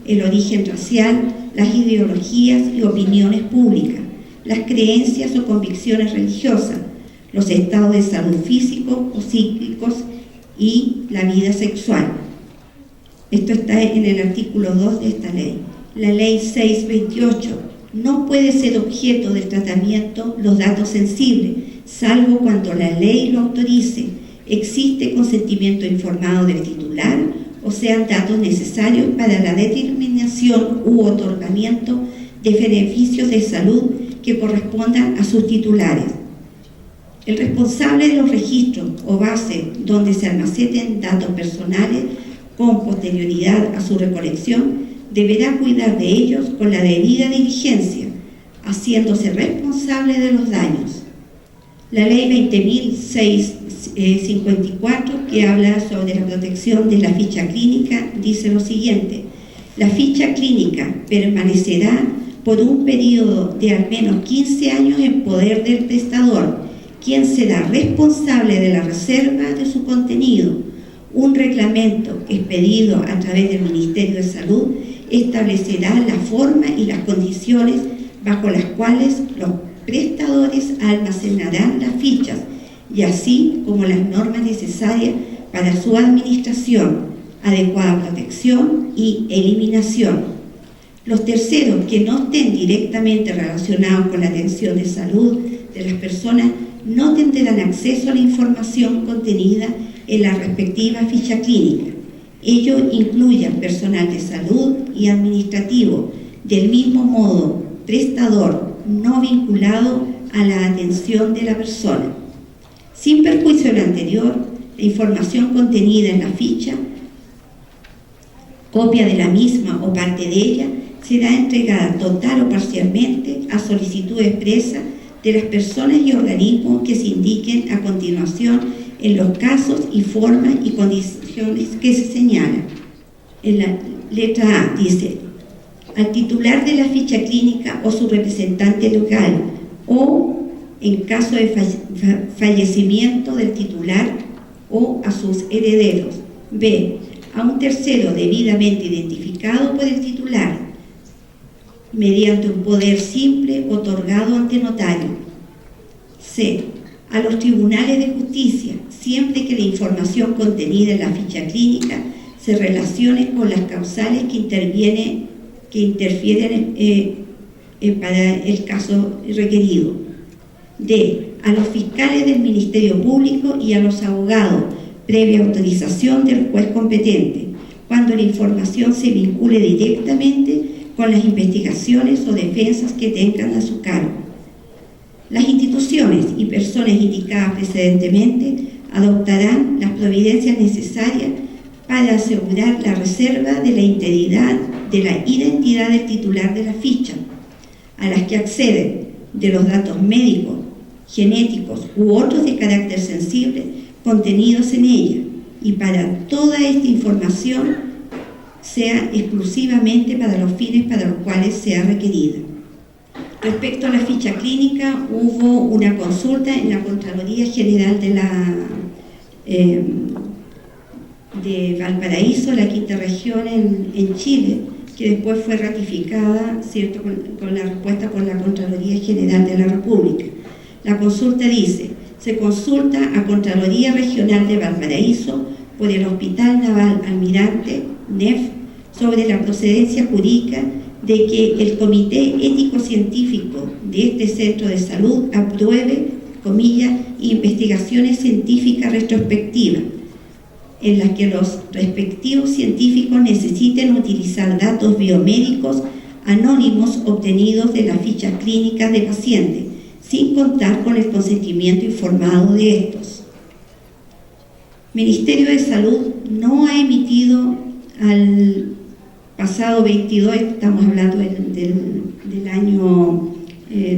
el origen racial, las ideologías y opiniones públicas, las creencias o convicciones religiosas, los estados de salud físicos o psíquicos y la vida sexual. Esto está en el artículo 2 de esta ley. La ley 628 no puede ser objeto de tratamiento los datos sensibles, salvo cuando la ley lo autorice, existe consentimiento informado del titular o sean datos necesarios para la determinación u otorgamiento de beneficios de salud que correspondan a sus titulares. El responsable de los registros o bases donde se almacenen datos personales con posterioridad a su recolección deberá cuidar de ellos con la debida diligencia, haciéndose responsable de los daños. La ley 20.654, que habla sobre la protección de la ficha clínica, dice lo siguiente: la ficha clínica permanecerá por un periodo de al menos 15 años en poder del prestador, quien será responsable de la reserva de su contenido. Un reglamento expedido a través del Ministerio de Salud establecerá la forma y las condiciones bajo las cuales los prestadores almacenarán las fichas y así como las normas necesarias para su administración, adecuada protección y eliminación. Los terceros que no estén directamente relacionados con la atención de salud de las personas no tendrán acceso a la información contenida en la respectiva ficha clínica. Ello incluye personal de salud y administrativo, del mismo modo prestador no vinculado a la atención de la persona. Sin perjuicio de lo anterior, la información contenida en la ficha, copia de la misma o parte de ella, será entregada total o parcialmente a solicitud expresa de las personas y organismos que se indiquen a continuación en los casos y formas y condiciones que se señalan. En la letra A dice: al titular de la ficha clínica o su representante legal, o en caso de fallecimiento del titular o a sus herederos. B, a un tercero debidamente identificado por el titular. mediante un poder simple otorgado ante notario. C. A los tribunales de justicia, siempre que la información contenida en la ficha clínica se relacione con las causales que interfieren para el caso requerido. D. A los fiscales del Ministerio Público y a los abogados, previa autorización del juez competente, cuando la información se vincule directamente con las investigaciones o defensas que tengan a su cargo. Las instituciones y personas indicadas precedentemente adoptarán las providencias necesarias para asegurar la reserva de la integridad de la identidad del titular de la ficha, a las que acceden de los datos médicos, genéticos u otros de carácter sensible contenidos en ella, y para toda esta información sea exclusivamente para los fines para los cuales sea requerida. Respecto a la ficha clínica, hubo una consulta en la Contraloría General de Valparaíso, la quinta región en Chile, que después fue ratificada, ¿cierto?, con la respuesta por la Contraloría General de la República. La consulta dice: se consulta a Contraloría Regional de Valparaíso por el Hospital Naval Almirante, NEF, sobre la procedencia jurídica de que el Comité Ético-Científico de este centro de salud apruebe, comillas, investigaciones científicas retrospectivas, en las que los respectivos científicos necesiten utilizar datos biomédicos anónimos obtenidos de las fichas clínicas de pacientes, sin contar con el consentimiento informado de estos. Ministerio de Salud no ha emitido al pasado 22, estamos hablando del año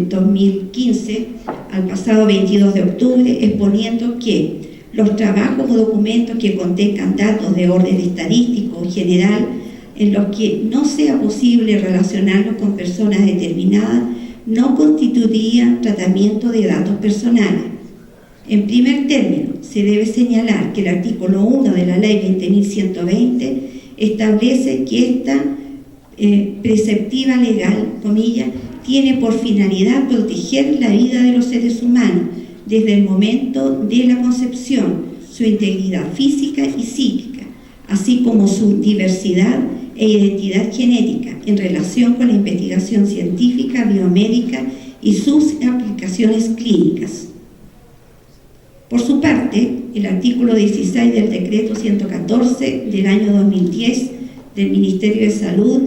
2015, al pasado 22 de octubre, exponiendo que los trabajos o documentos que contengan datos de orden estadístico general en los que no sea posible relacionarlos con personas determinadas no constituirían tratamiento de datos personales. En primer término, se debe señalar que el artículo 1 de la Ley 20.120 establece que esta preceptiva legal, comillas, tiene por finalidad proteger la vida de los seres humanos desde el momento de la concepción, su integridad física y psíquica, así como su diversidad e identidad genética en relación con la investigación científica, biomédica y sus aplicaciones clínicas. Por su parte, el artículo 16 del Decreto 114 del año 2010 del Ministerio de Salud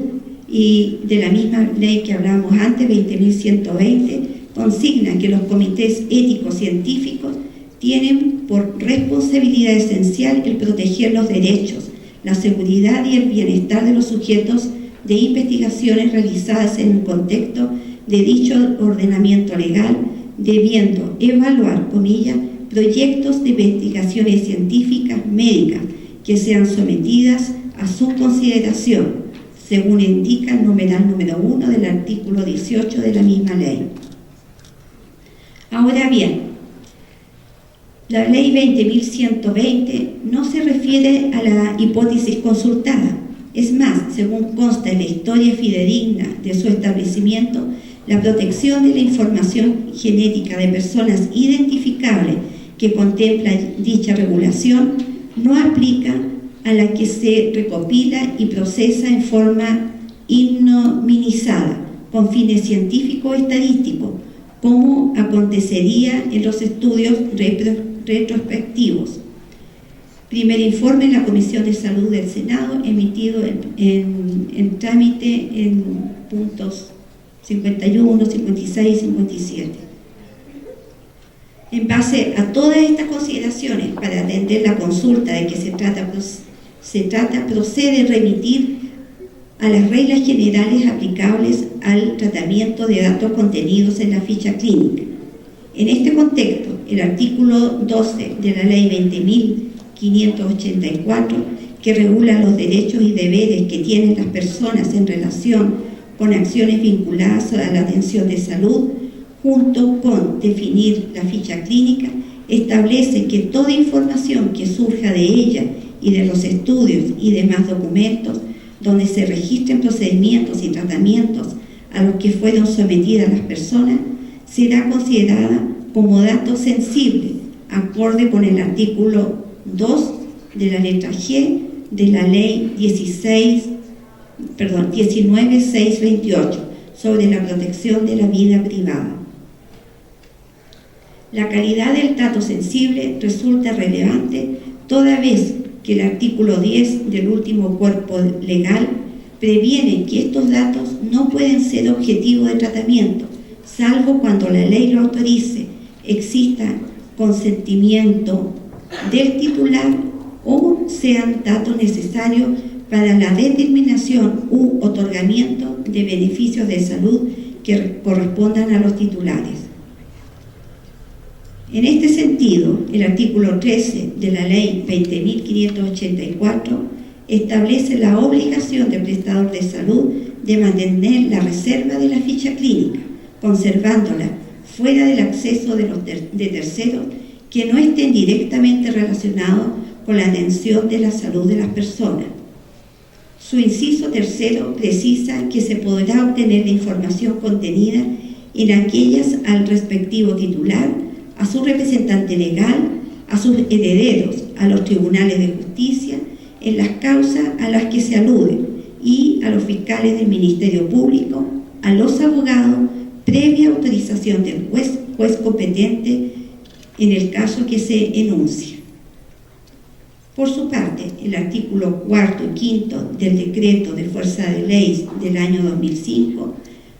y de la misma ley que hablábamos antes, 20.120, consigna que los comités éticos científicos tienen por responsabilidad esencial el proteger los derechos, la seguridad y el bienestar de los sujetos de investigaciones realizadas en el contexto de dicho ordenamiento legal, debiendo evaluar, comillas, proyectos de investigaciones científicas médicas que sean sometidas a su consideración, según indica el numeral número 1 del artículo 18 de la misma ley. Ahora bien, la ley 20.120 no se refiere a la hipótesis consultada. Es más, según consta en la historia fidedigna de su establecimiento, la protección de la información genética de personas identificables que contempla dicha regulación no aplica a la que se recopila y procesa en forma anonimizada con fines científicos o estadísticos, como acontecería en los estudios retrospectivos. Primer informe en la Comisión de Salud del Senado, emitido en trámite en puntos 51, 56 y 57. En base a todas estas consideraciones, para atender la consulta de que se trata, procede remitir a las reglas generales aplicables al tratamiento de datos contenidos en la ficha clínica. En este contexto, el artículo 12 de la Ley 20.584, que regula los derechos y deberes que tienen las personas en relación con acciones vinculadas a la atención de salud, junto con definir la ficha clínica, establece que toda información que surja de ella y de los estudios y demás documentos donde se registren procedimientos y tratamientos a los que fueron sometidas las personas será considerada como dato sensible, acorde con el artículo 2 de la letra G de la Ley 19628 sobre la protección de la vida privada. La calidad del dato sensible resulta relevante toda vez que el artículo 10 del último cuerpo legal previene que estos datos no pueden ser objetivo de tratamiento, salvo cuando la ley lo autorice, exista consentimiento del titular o sean datos necesarios para la determinación u otorgamiento de beneficios de salud que correspondan a los titulares. En este sentido, el artículo 13 de la Ley 20.584 establece la obligación del prestador de salud de mantener la reserva de la ficha clínica, conservándola fuera del acceso de terceros que no estén directamente relacionados con la atención de la salud de las personas. Su inciso tercero precisa que se podrá obtener la información contenida en aquellas al respectivo titular, a su representante legal, a sus herederos, a los tribunales de justicia, en las causas a las que se alude y a los fiscales del Ministerio Público, a los abogados, previa autorización del juez competente en el caso que se enuncie. Por su parte, el artículo 4 y 5 del decreto de fuerza de ley del año 2005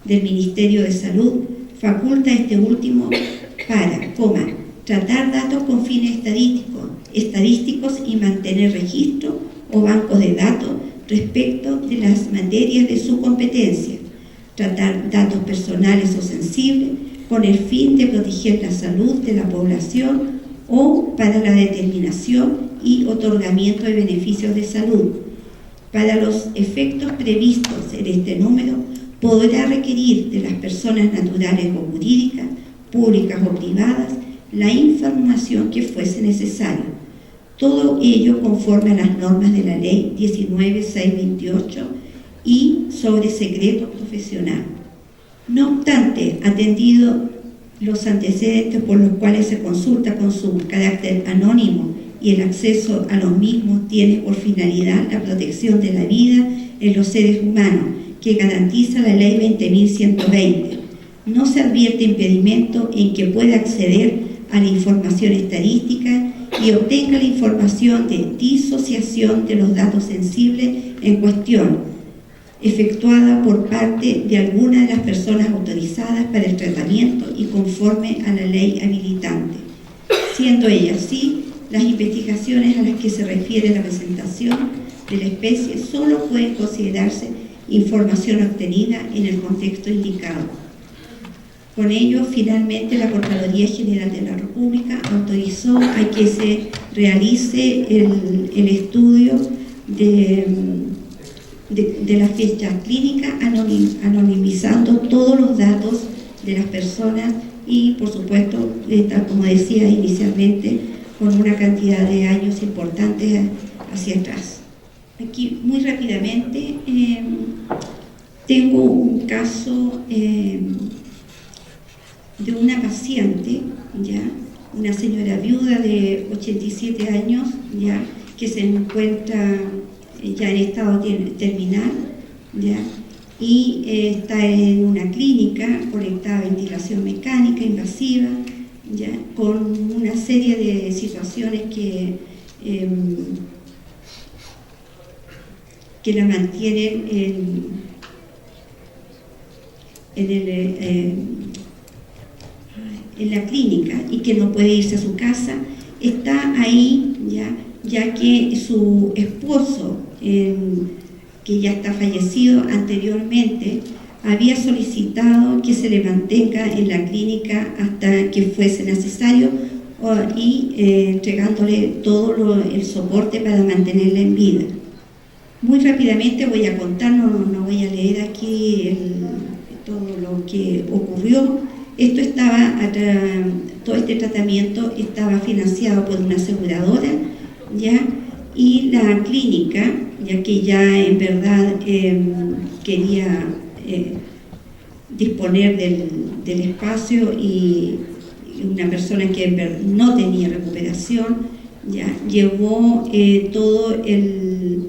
del Ministerio de Salud faculta a este último para, tratar datos con fines estadísticos y mantener registro o bancos de datos respecto de las materias de su competencia, tratar datos personales o sensibles con el fin de proteger la salud de la población o para la determinación y otorgamiento de beneficios de salud. Para los efectos previstos en este número, podrá requerir de las personas naturales o jurídicas, públicas o privadas, la información que fuese necesaria. Todo ello conforme a las normas de la Ley 19.628 y sobre secreto profesional. No obstante, atendido los antecedentes por los cuales se consulta con su carácter anónimo y el acceso a los mismos tiene por finalidad la protección de la vida en los seres humanos, que garantiza la Ley 20.120, no se advierte impedimento en que pueda acceder a la información estadística y obtenga la información de disociación de los datos sensibles en cuestión, efectuada por parte de alguna de las personas autorizadas para el tratamiento y conforme a la ley habilitante, siendo ella así, las investigaciones a las que se refiere la presentación de la especie solo pueden considerarse información obtenida en el contexto indicado. Con ello, finalmente, la Contraloría General de la República autorizó a que se realice el estudio de la ficha clínica, anonimizando todos los datos de las personas y, por supuesto, como decía inicialmente, con una cantidad de años importantes hacia atrás. Aquí, muy rápidamente, tengo un caso de una paciente, ¿ya? Una señora viuda de 87 años, ¿ya? Que se encuentra ya en estado terminal, ¿ya? Y está en una clínica conectada a ventilación mecánica invasiva, ¿ya? Con una serie de situaciones que la mantienen en la clínica y que no puede irse a su casa. Está ahí ya que su esposo, que ya está fallecido anteriormente, había solicitado que se le mantenga en la clínica hasta que fuese necesario y entregándole todo el soporte para mantenerla en vida. Muy rápidamente voy a contar, no voy a leer aquí todo lo que ocurrió. Todo este tratamiento estaba financiado por una aseguradora, ¿ya? Y la clínica, ya que ya en verdad quería disponer del espacio, y una persona que no tenía recuperación, ya llevó todo el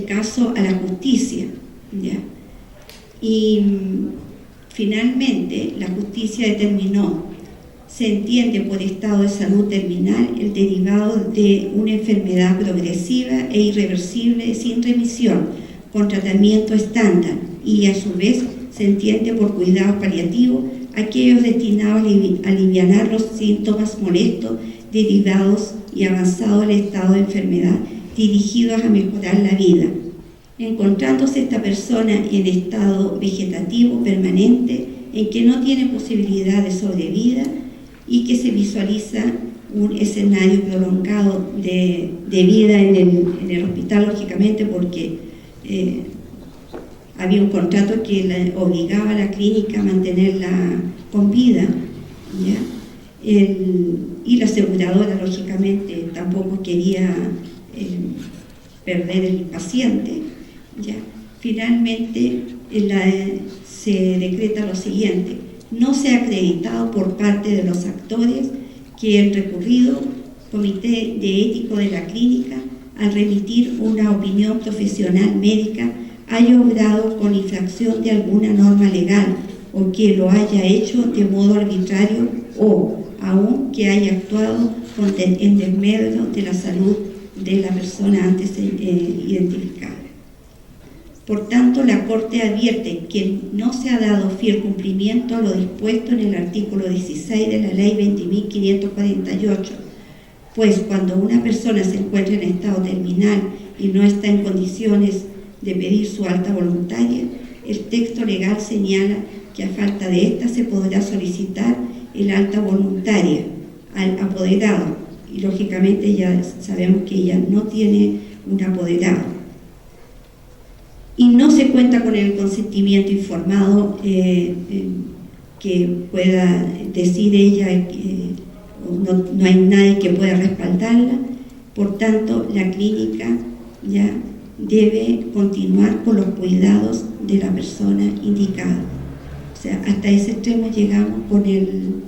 caso a la justicia, ¿ya? Y finalmente la justicia determinó: se entiende por estado de salud terminal el derivado de una enfermedad progresiva e irreversible sin remisión, con tratamiento estándar, y a su vez se entiende por cuidados paliativos aquellos destinados a alivianar los síntomas molestos derivados y avanzado el estado de enfermedad, dirigidos a mejorar la vida. Encontrándose esta persona en estado vegetativo permanente, en que no tiene posibilidad de sobrevida y que se visualiza un escenario prolongado de vida en el hospital, lógicamente, porque había un contrato que obligaba a la clínica a mantenerla con vida, ¿ya? Y la aseguradora, lógicamente, tampoco quería perder el paciente, ¿ya? Finalmente se decreta lo siguiente: no se ha acreditado por parte de los actores que el recurrido Comité de Ético de la clínica, al remitir una opinión profesional médica, haya obrado con infracción de alguna norma legal, o que lo haya hecho de modo arbitrario, o aún que haya actuado en desmedro de la salud de la persona antes identificada. Por tanto, la Corte advierte que no se ha dado fiel cumplimiento a lo dispuesto en el artículo 16 de la Ley 20.548, pues cuando una persona se encuentra en estado terminal y no está en condiciones de pedir su alta voluntaria, el texto legal señala que a falta de esta se podrá solicitar el alta voluntaria al apoderado, y lógicamente ya sabemos que ella no tiene un apoderado, y no se cuenta con el consentimiento informado que pueda decir ella, no hay nadie que pueda respaldarla. Por tanto, la clínica ya debe continuar con los cuidados de la persona indicada. O sea, hasta ese extremo llegamos con el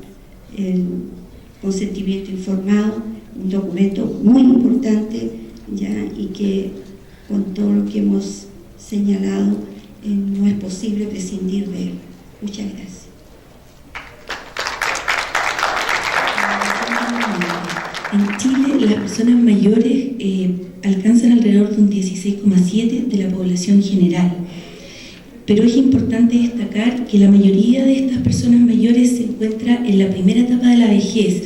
consentimiento informado, un documento muy importante, ya, y que con todo lo que hemos señalado no es posible prescindir de él. Muchas gracias. En Chile, las personas mayores alcanzan alrededor de un 16,7% de la población general. Pero es importante destacar que la mayoría de estas personas mayores se encuentra en la primera etapa de la vejez,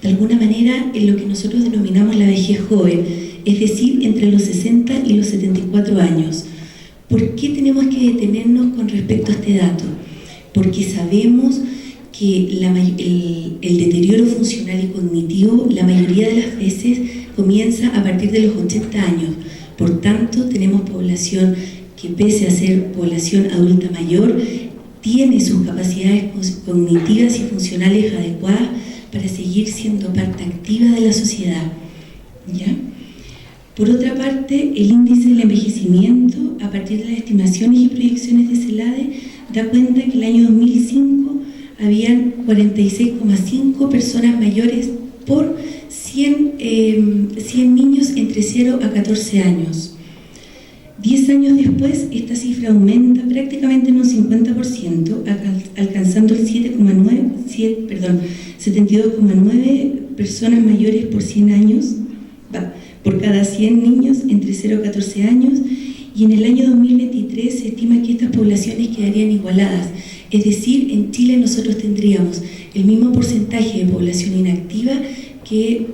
de alguna manera en lo que nosotros denominamos la vejez joven, es decir, entre los 60 y los 74 años. ¿Por qué tenemos que detenernos con respecto a este dato? Porque sabemos que el deterioro funcional y cognitivo la mayoría de las veces comienza a partir de los 80 años. Por tanto, tenemos población que, pese a ser población adulta mayor, tiene sus capacidades cognitivas y funcionales adecuadas para seguir siendo parte activa de la sociedad, ¿ya? Por otra parte, el índice del envejecimiento, a partir de las estimaciones y proyecciones de CELADE, da cuenta que el año 2005 habían 46,5 personas mayores por 100 niños entre 0 a 14 años. 10 años después, esta cifra aumenta prácticamente en un 50%, alcanzando el 72,9 personas mayores por 100 años, por cada 100 niños entre 0 a 14 años, y en el año 2023 se estima que estas poblaciones quedarían igualadas. Es decir, en Chile nosotros tendríamos el mismo porcentaje de población inactiva que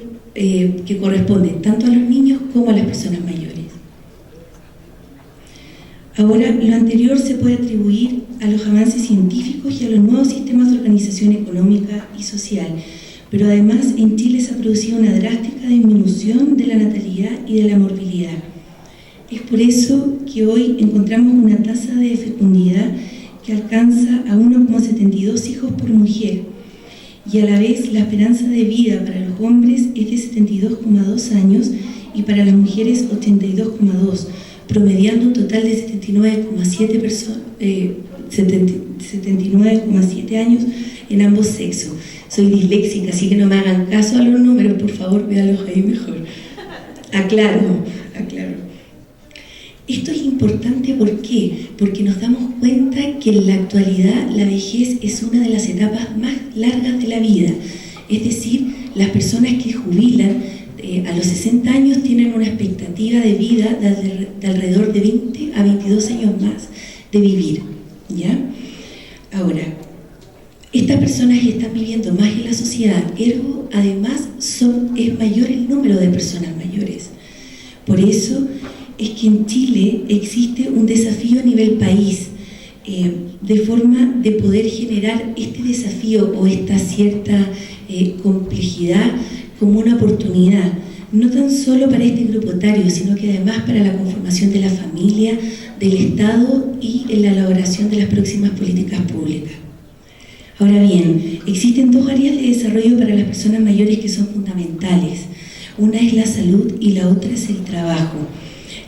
corresponde tanto a los niños como a las personas mayores. Ahora, lo anterior se puede atribuir a los avances científicos y a los nuevos sistemas de organización económica y social, pero además en Chile se ha producido una drástica disminución de la natalidad y de la morbilidad. Es por eso que hoy encontramos una tasa de fecundidad que alcanza a 1,72 hijos por mujer, y a la vez la esperanza de vida para los hombres es de 72,2 años y para las mujeres 82,2, promediando un total de 79,7 años en ambos sexos. Soy disléxica, así que no me hagan caso a los números, por favor, véanlos ahí mejor. Aclaro. Esto es importante, ¿por qué? Porque nos damos cuenta que en la actualidad la vejez es una de las etapas más largas de la vida. Es decir, las personas que jubilan a los 60 años tienen una expectativa de vida de alrededor de 20 a 22 años más de vivir, ¿ya? Ahora, estas personas que están viviendo más en la sociedad, ergo, además, es mayor el número de personas mayores. Por eso es que en Chile existe un desafío a nivel país, de forma de poder generar este desafío o esta cierta complejidad como una oportunidad, no tan solo para este grupo etario, sino que además para la conformación de la familia, del Estado y en la elaboración de las próximas políticas públicas. Ahora bien, existen dos áreas de desarrollo para las personas mayores que son fundamentales. Una es la salud y la otra es el trabajo.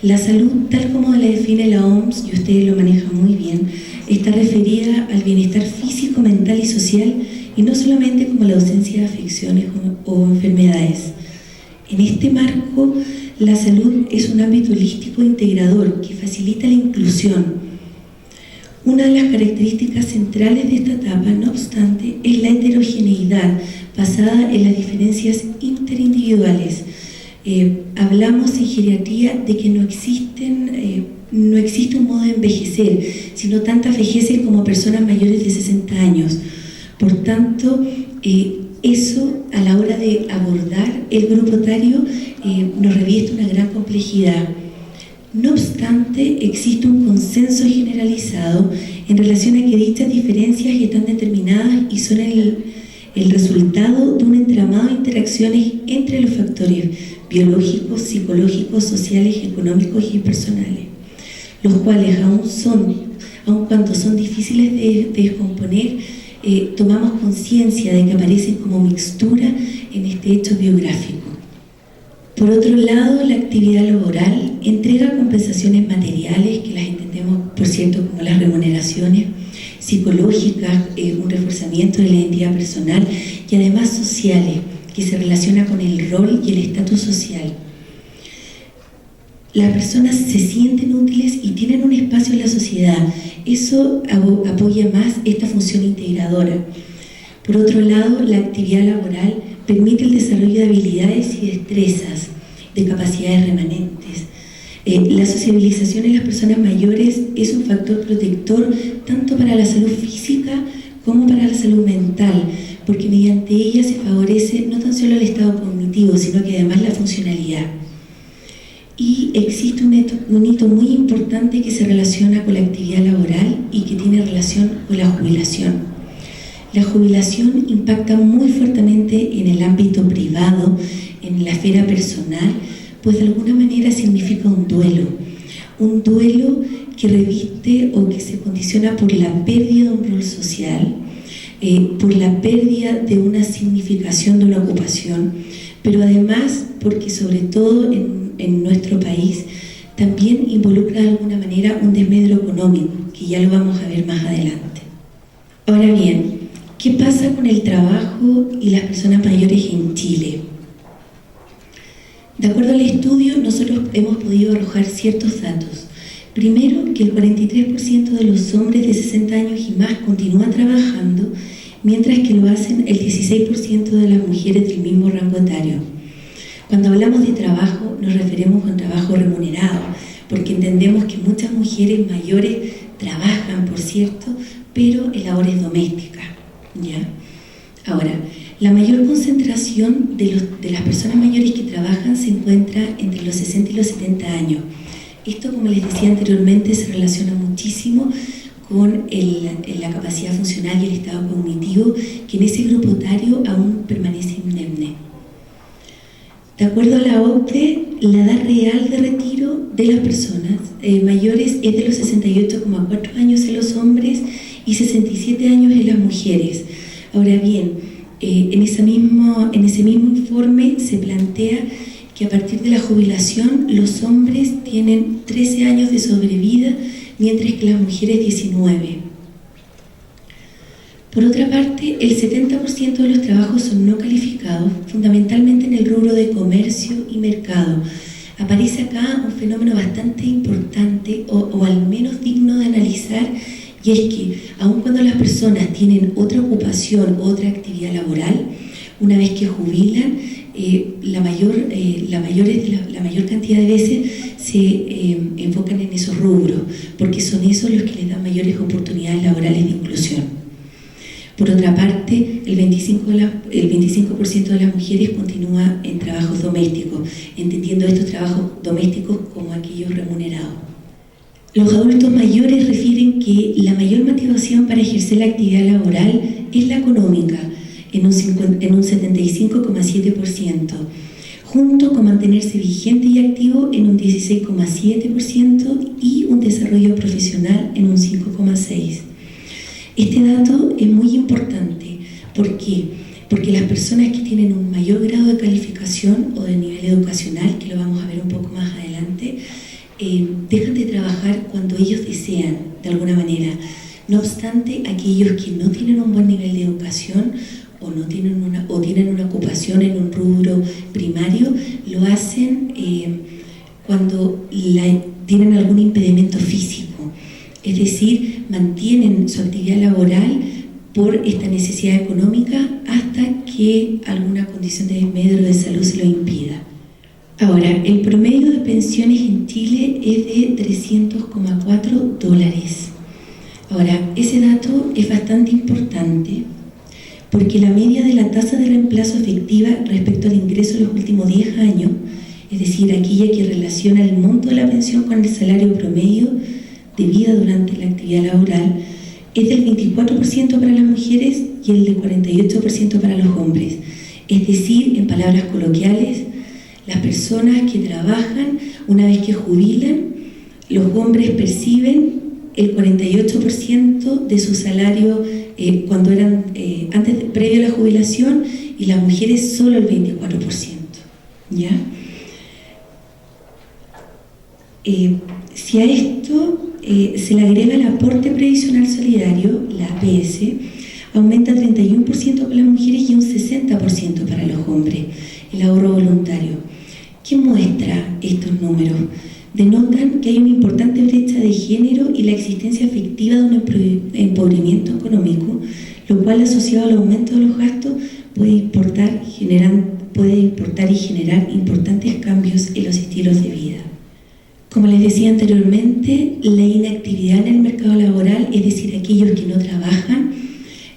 La salud, tal como la define la OMS, y ustedes lo manejan muy bien, está referida al bienestar físico, mental y social, y no solamente como la ausencia de afecciones o enfermedades. En este marco, la salud es un ámbito holístico integrador que facilita la inclusión. Una de las características centrales de esta etapa, no obstante, es la heterogeneidad basada en las diferencias interindividuales. Hablamos en geriatría de que no existe un modo de envejecer, sino tantas vejeces como personas mayores de 60 años. Por tanto, eso a la hora de abordar el grupo etario nos revieste una gran complejidad. No obstante, existe un consenso generalizado en relación a que dichas diferencias están determinadas y son el resultado de un entramado de interacciones entre los factores biológicos, psicológicos, sociales, económicos y personales, los cuales aun cuando son difíciles de descomponer, tomamos conciencia de que aparecen como mixtura en este hecho biográfico. Por otro lado, la actividad laboral entrega compensaciones materiales, que las entendemos, por cierto, como las remuneraciones, psicológicas, un reforzamiento de la identidad personal y además sociales, que se relaciona con el rol y el estatus social. Las personas se sienten útiles y tienen un espacio en la sociedad. Eso apoya más esta función integradora. Por otro lado, la actividad laboral permite el desarrollo de habilidades y destrezas, de capacidades remanentes. La sociabilización en las personas mayores es un factor protector tanto para la salud física como para la salud mental, porque mediante ella se favorece no tan solo el estado cognitivo, sino que además la funcionalidad. Y existe un hito muy importante que se relaciona con la actividad laboral y que tiene relación con la jubilación. La jubilación impacta muy fuertemente en el ámbito privado, en la esfera personal, pues de alguna manera significa un duelo que reviste o que se condiciona por la pérdida de un rol social, por la pérdida de una significación de una ocupación, pero además porque sobre todo en nuestro país también involucra de alguna manera un desmedro económico, que ya lo vamos a ver más adelante. Ahora bien, ¿qué pasa con el trabajo y las personas mayores en Chile? De acuerdo al estudio, nosotros hemos podido arrojar ciertos datos. Primero, que el 43% de los hombres de 60 años y más continúan trabajando, mientras que lo hacen el 16% de las mujeres del mismo rango etario. Cuando hablamos de trabajo, nos referimos a un trabajo remunerado, porque entendemos que muchas mujeres mayores trabajan, por cierto, pero en labores domésticas, ¿ya? Ahora, la mayor concentración de las personas mayores que trabajan se encuentra entre los 60 y los 70 años. Esto, como les decía anteriormente, se relaciona muchísimo con la capacidad funcional y el estado cognitivo, que en ese grupo etario aún permanece indemne. De acuerdo a la OCDE, la edad real de retiro de las personas mayores es de los 68,4 años en los hombres y 67 años en las mujeres. Ahora bien, en ese mismo informe se plantea que a partir de la jubilación los hombres tienen 13 años de sobrevida, mientras que las mujeres 19. Por otra parte, el 70% de los trabajos son no calificados, fundamentalmente en el rubro de comercio y mercado. Aparece acá un fenómeno bastante importante o al menos digno de analizar, y es que aun cuando las personas tienen otra ocupación, otra actividad laboral, una vez que jubilan, la mayor cantidad de veces se enfocan en esos rubros, porque son esos los que les dan mayores oportunidades laborales de inclusión. Por otra parte, el 25% de las mujeres continúa en trabajos domésticos, entendiendo estos trabajos domésticos como aquellos remunerados. Los adultos mayores refieren que la mayor motivación para ejercer la actividad laboral es la económica, en un 75,7%, junto con mantenerse vigente y activo en un 16,7% y un desarrollo profesional en un 5,6%. Este dato es muy importante. ¿Por qué? Porque las personas que tienen un mayor grado de calificación o de nivel educacional, que lo vamos a ver un poco más adelante, dejan de trabajar cuando ellos desean, de alguna manera. No obstante, aquellos que no tienen un buen nivel de educación o tienen una ocupación en un rubro primario, lo hacen cuando tienen algún impedimento físico. Es decir, mantienen su actividad laboral por esta necesidad económica hasta que alguna condición de desmedro de salud se lo impida. Ahora, el promedio de pensiones en Chile es de $300,4. Ahora, ese dato es bastante importante porque la media de la tasa de reemplazo efectiva respecto al ingreso en los últimos 10 años, es decir, aquella que relaciona el monto de la pensión con el salario promedio de vida durante la actividad laboral, es del 24% para las mujeres y el del 48% para los hombres. Es decir, en palabras coloquiales, las personas que trabajan, una vez que jubilan, los hombres perciben el 48% de su salario cuando eran previo a la jubilación, y las mujeres solo el 24%. ¿Ya? Si a esto se le agrega el aporte previsional solidario, la APS, aumenta 31% para las mujeres y un 60% para los hombres, el ahorro voluntario. ¿Qué muestra estos números? Denotan que hay una importante brecha de género y la existencia efectiva de un empobramiento económico, lo cual, asociado al aumento de los gastos, puede importar y generar importantes cambios en los estilos de vida. Como les decía anteriormente, la inactividad en el mercado laboral, es decir, aquellos que no trabajan,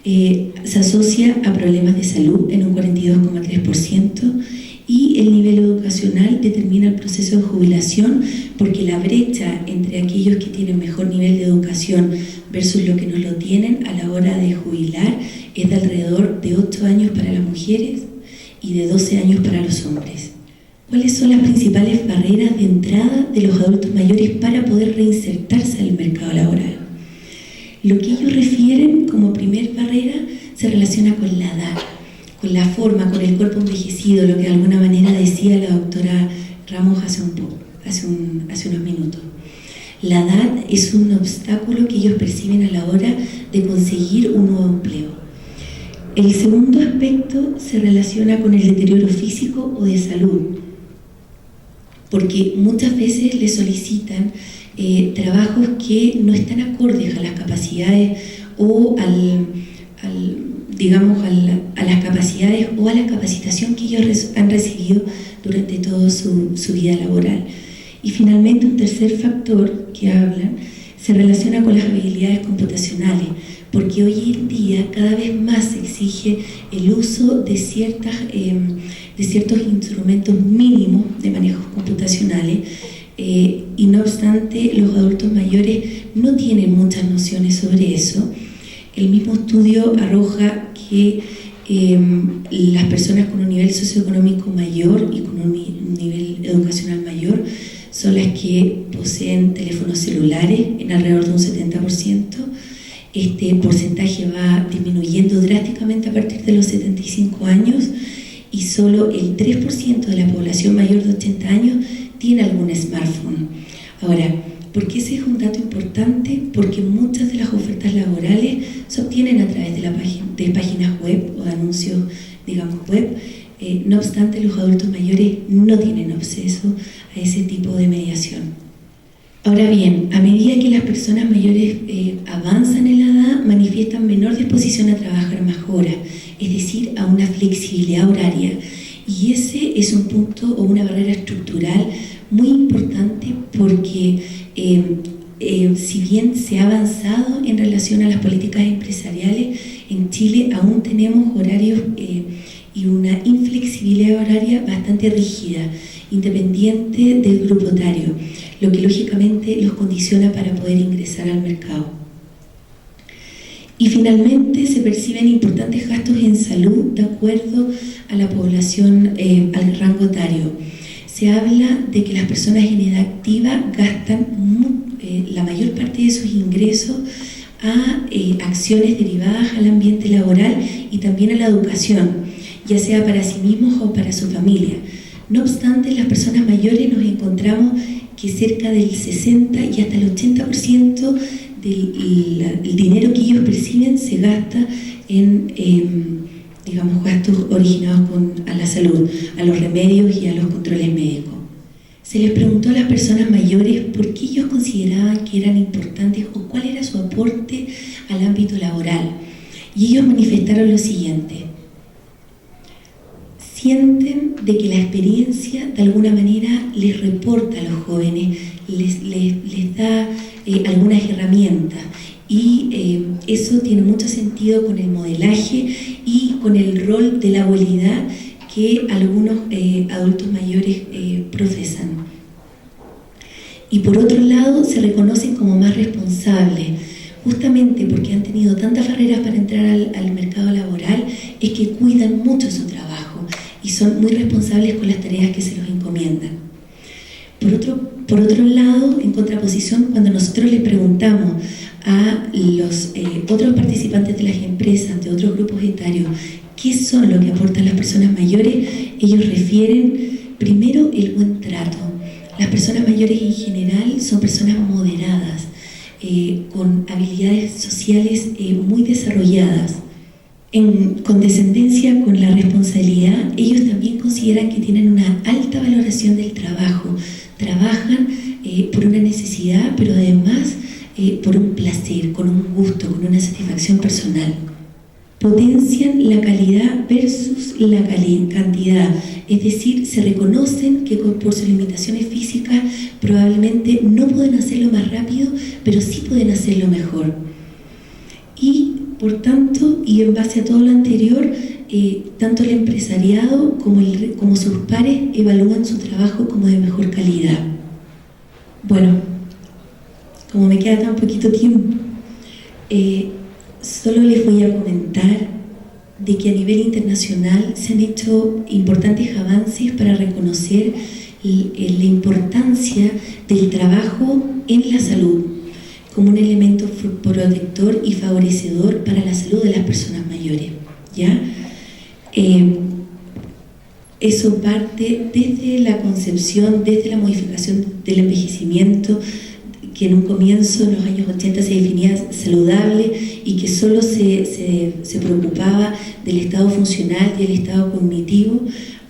se asocia a problemas de salud en un 42,3%, y el nivel educacional determina el proceso de jubilación, porque la brecha entre aquellos que tienen mejor nivel de educación versus los que no lo tienen a la hora de jubilar es de alrededor de 8 años para las mujeres y de 12 años para los hombres. ¿Cuáles son las principales barreras de entrada de los adultos mayores para poder reinsertarse en el mercado laboral? Lo que ellos refieren como primer barrera se relaciona con la edad, con la forma, con el cuerpo envejecido, lo que de alguna manera decía la doctora Ramos hace unos minutos. La edad es un obstáculo que ellos perciben a la hora de conseguir un nuevo empleo. El segundo aspecto se relaciona con el deterioro físico o de salud, porque muchas veces les solicitan trabajos que no están acordes a las capacidades o a las capacidades o a la capacitación que ellos han recibido durante toda su vida laboral. Y finalmente, un tercer factor que hablan se relaciona con las habilidades computacionales, porque hoy en día cada vez más se exige el uso de ciertos instrumentos mínimos de manejos computacionales, y no obstante los adultos mayores no tienen muchas nociones sobre eso. El mismo estudio arroja que las personas con un nivel socioeconómico mayor y con un nivel educacional mayor son las que poseen teléfonos celulares en alrededor de un 70%. Este porcentaje va disminuyendo drásticamente a partir de los 75 años y y solo el 3% de la población mayor de 80 años tiene algún smartphone. Ahora, ¿por qué ese es un dato importante? Porque muchas de las ofertas laborales se obtienen a través de páginas web o de anuncios, digamos, web. No obstante, los adultos mayores no tienen acceso a ese tipo de mediación. Ahora bien, a medida que las personas mayores avanzan en la edad, manifiestan menor disposición a trabajar más horas, es decir, a una flexibilidad horaria. Y ese es un punto o una barrera estructural muy importante porque si bien se ha avanzado en relación a las políticas empresariales, en Chile aún tenemos horarios y una inflexibilidad horaria bastante rígida, independiente del grupo etario, lo que lógicamente los condiciona para poder ingresar al mercado. Y finalmente se perciben importantes gastos en salud de acuerdo a la población, al rango etario. Se habla de que las personas en edad activa gastan la mayor parte de sus ingresos a acciones derivadas al ambiente laboral y también a la educación, ya sea para sí mismos o para su familia. No obstante, las personas mayores nos encontramos que cerca del 60 y hasta el 80% del dinero que ellos perciben se gasta en, digamos, gastos originados a la salud, a los remedios y a los controles médicos. Se les preguntó a las personas mayores por qué ellos consideraban que eran importantes o cuál era su aporte al ámbito laboral. Y ellos manifestaron lo siguiente: sienten de que la experiencia de alguna manera les reporta a los jóvenes, les da algunas herramientas y eso tiene mucho sentido con el modelaje y con el rol de la abuelidad que algunos adultos mayores profesan. Y por otro lado, se reconocen como más responsables, justamente porque han tenido tantas barreras para entrar al mercado laboral, es que cuidan mucho su trabajo y son muy responsables con las tareas que se los encomiendan. Por otro lado, en contraposición, cuando nosotros les preguntamos a los otros participantes de las empresas, de otros grupos etarios, qué son lo que aportan las personas mayores, ellos refieren primero el buen trato. Las personas mayores en general son personas moderadas, con habilidades sociales muy desarrolladas. En condescendencia con la responsabilidad, ellos también consideran que tienen una alta valoración del trabajo. Trabajan por una necesidad, pero además por un placer, con un gusto, con una satisfacción personal. Potencian la calidad versus la cantidad, es decir, se reconocen que por sus limitaciones físicas probablemente no pueden hacerlo más rápido, pero sí pueden hacerlo mejor. Y por tanto, y en base a todo lo anterior, tanto el empresariado como sus pares evalúan su trabajo como de mejor calidad. Bueno, como me queda tan poquito tiempo, solo les voy a comentar de que a nivel internacional se han hecho importantes avances para reconocer la importancia del trabajo en la salud como un elemento protector y favorecedor para la salud de las personas mayores, ¿ya? Eso parte desde la concepción, desde la modificación del envejecimiento, que en un comienzo, en los años 80, se definía saludable y que solo se preocupaba del estado funcional y el estado cognitivo,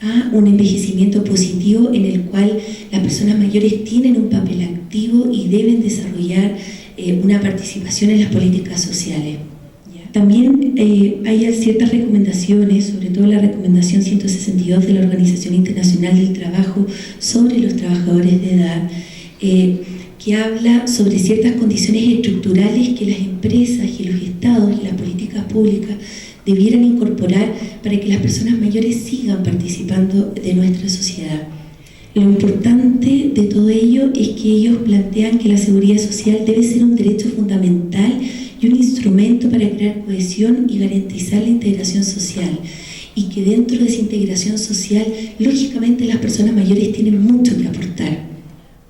a un envejecimiento positivo en el cual las personas mayores tienen un papel activo y deben desarrollar una participación en las políticas sociales. También hay ciertas recomendaciones, sobre todo la recomendación 162 de la Organización Internacional del Trabajo sobre los trabajadores de edad, que habla sobre ciertas condiciones estructurales que las empresas y los estados y las políticas públicas debieran incorporar para que las personas mayores sigan participando de nuestra sociedad. Lo importante de todo ello es que ellos plantean que la seguridad social debe ser un derecho fundamental y un instrumento para crear cohesión y garantizar la integración social, y que dentro de esa integración social, lógicamente las personas mayores tienen mucho que aportar.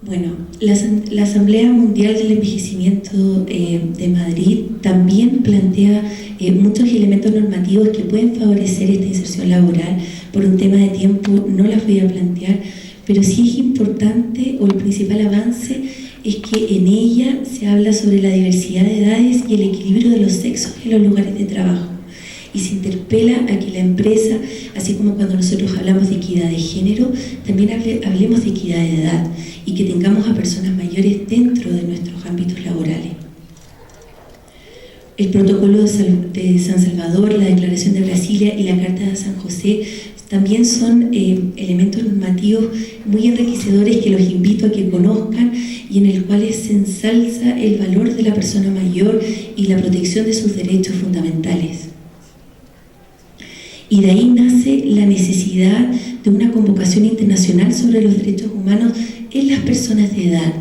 Bueno, la Asamblea Mundial del Envejecimiento de Madrid también plantea muchos elementos normativos que pueden favorecer esta inserción laboral. Por un tema de tiempo no las voy a plantear, pero sí es importante, o el principal avance, es que en ella se habla sobre la diversidad de edades y el equilibrio de los sexos en los lugares de trabajo. Y se interpela a que la empresa, así como cuando nosotros hablamos de equidad de género, también hablemos de equidad de edad y que tengamos a personas mayores dentro de nuestros ámbitos laborales. El protocolo de San Salvador, la Declaración de Brasilia y la Carta de San José también son elementos normativos muy enriquecedores que los invito a que conozcan y en el cual se ensalza el valor de la persona mayor y la protección de sus derechos fundamentales. Y de ahí nace la necesidad de una convocación internacional sobre los derechos humanos en las personas de edad.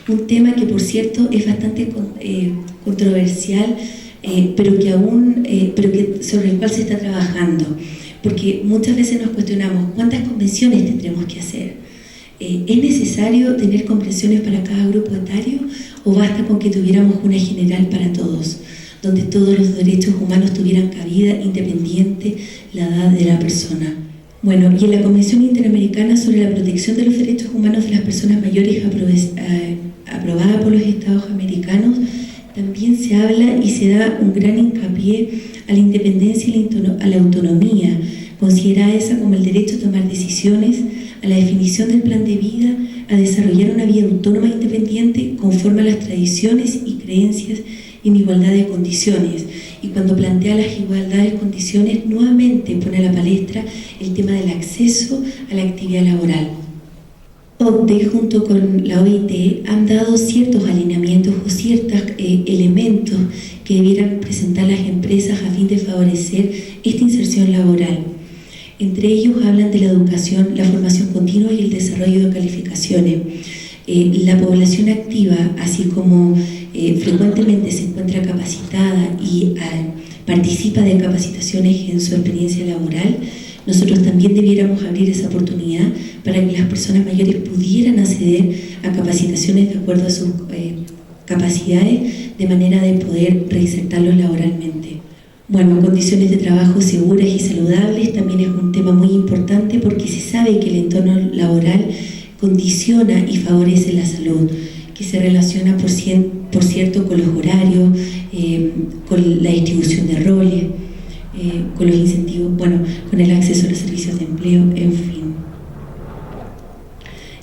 Un tema que, por cierto, es bastante controversial, pero que sobre el cual se está trabajando. Porque muchas veces nos cuestionamos cuántas convenciones tendremos que hacer. ¿Es necesario tener convenciones para cada grupo etario o basta con que tuviéramos una general para todos, donde todos los derechos humanos tuvieran cabida independiente la edad de la persona? Bueno, y en la Convención Interamericana sobre la Protección de los Derechos Humanos de las Personas Mayores aprobada por los Estados americanos, también se habla y se da un gran hincapié a la independencia y a la autonomía, considerada esa como el derecho a tomar decisiones, a la definición del plan de vida, a desarrollar una vida autónoma e independiente conforme a las tradiciones y creencias en igualdad de condiciones. Y cuando plantea las igualdades de condiciones, nuevamente pone a la palestra el tema del acceso a la actividad laboral. OCDE junto con la OIT han dado ciertos alineamientos o ciertos elementos que debieran presentar las empresas a fin de favorecer esta inserción laboral. Entre ellos hablan de la educación, la formación continua y el desarrollo de calificaciones. La población activa, así como frecuentemente se encuentra capacitada y participa de capacitaciones en su experiencia laboral, nosotros también debiéramos abrir esa oportunidad para que las personas mayores pudieran acceder a capacitaciones de acuerdo a sus capacidades, de manera de poder reinsertarlos laboralmente. Bueno, condiciones de trabajo seguras y saludables también es un tema muy importante porque se sabe que el entorno laboral condiciona y favorece la salud, que se relaciona por cierto con los horarios, con la distribución de roles, con los incentivos, bueno, con el acceso a los servicios de empleo, en fin.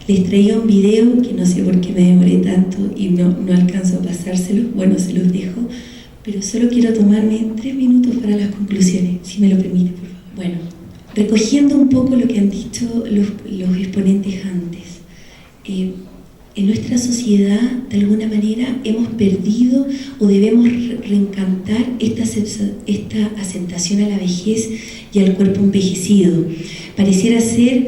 Les traía un video que no sé por qué me demoré tanto y no alcanzo a pasárselo, bueno, se los dejo, pero solo quiero tomarme 3 minutos para las conclusiones, si me lo permite, por favor. Bueno, recogiendo un poco lo que han dicho los exponentes antes, en nuestra sociedad, de alguna manera, hemos perdido o debemos reencantar esta aceptación a la vejez y al cuerpo envejecido. Pareciera ser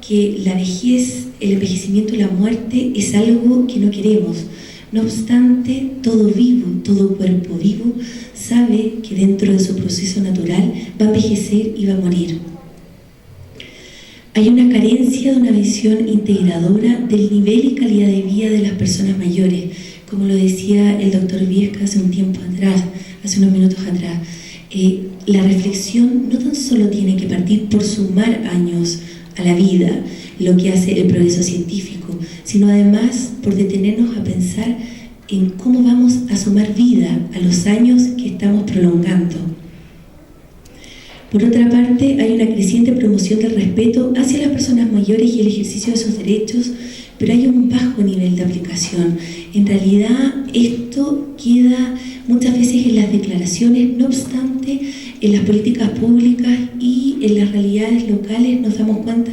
que la vejez, el envejecimiento y la muerte es algo que no queremos. No obstante, todo vivo, todo cuerpo vivo, sabe que dentro de su proceso natural va a envejecer y va a morir. Hay una carencia de una visión integradora del nivel y calidad de vida de las personas mayores, como lo decía el doctor Viesca hace un tiempo atrás, hace unos minutos atrás. La reflexión no tan solo tiene que partir por sumar años a la vida, lo que hace el progreso científico, sino además por detenernos a pensar en cómo vamos a sumar vida a los años que estamos prolongando. Por otra parte, hay una creciente promoción del respeto hacia las personas mayores y el ejercicio de sus derechos, pero hay un bajo nivel de aplicación. En realidad, esto queda muchas veces en las declaraciones, no obstante, en las políticas públicas y en las realidades locales nos damos cuenta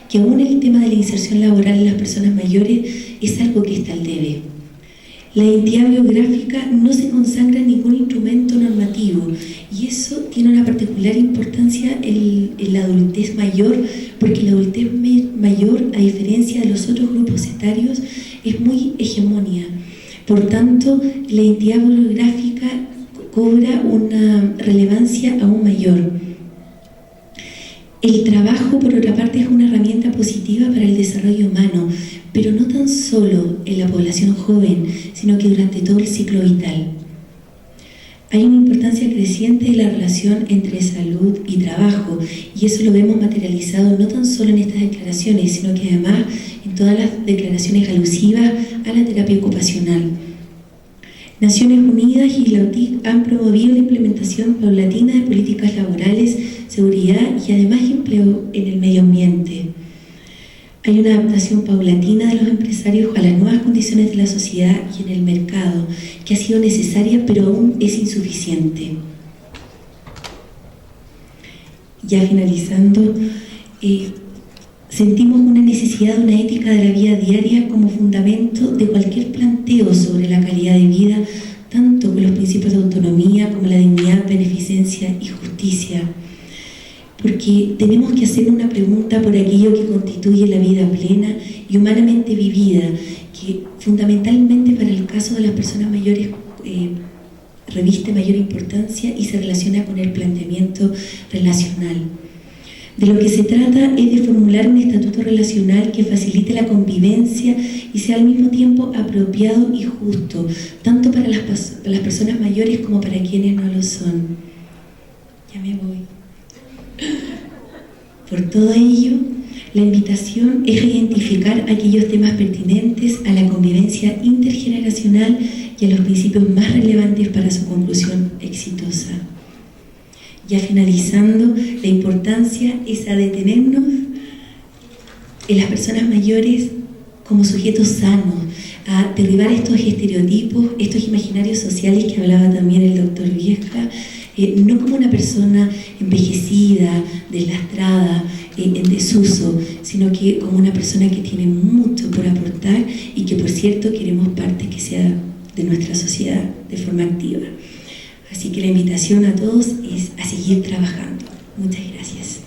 que aún el tema de la inserción laboral en las personas mayores es algo que está al debe. La identidad biográfica no se consagra en ningún instrumento normativo y eso tiene una particular importancia en la adultez mayor, porque la adultez mayor, a diferencia de los otros grupos etarios, es muy hegemonía. Por tanto, la identidad biográfica cobra una relevancia aún mayor. El trabajo, por otra parte, es una herramienta positiva para el desarrollo humano, pero no tan solo en la población joven, sino que durante todo el ciclo vital. Hay una importancia creciente de la relación entre salud y trabajo, y eso lo vemos materializado no tan solo en estas declaraciones, sino que además en todas las declaraciones alusivas a la terapia ocupacional. Naciones Unidas y la OTIC han promovido la implementación paulatina de políticas laborales, seguridad y además empleo en el medio ambiente. Hay una adaptación paulatina de los empresarios a las nuevas condiciones de la sociedad y en el mercado, que ha sido necesaria pero aún es insuficiente. Ya finalizando, sentimos una necesidad de una ética de la vida diaria como fundamento de cualquier planteo sobre la calidad de vida, tanto con los principios de autonomía como la dignidad, beneficencia y justicia. Porque tenemos que hacer una pregunta por aquello que constituye la vida plena y humanamente vivida, que fundamentalmente para el caso de las personas mayores reviste mayor importancia y se relaciona con el planteamiento relacional. De lo que se trata es de formular un estatuto relacional que facilite la convivencia y sea al mismo tiempo apropiado y justo, tanto para las personas mayores como para quienes no lo son. Ya me voy. Por todo ello, la invitación es a identificar aquellos temas pertinentes a la convivencia intergeneracional y a los principios más relevantes para su conclusión exitosa. Ya finalizando, la importancia es a detenernos en las personas mayores como sujetos sanos, a derribar estos estereotipos, estos imaginarios sociales que hablaba también el doctor Viesca, no como una persona envejecida, deslastrada, en desuso, sino que como una persona que tiene mucho por aportar y que, por cierto, queremos parte que sea de nuestra sociedad de forma activa. Así que la invitación a todos es a seguir trabajando. Muchas gracias.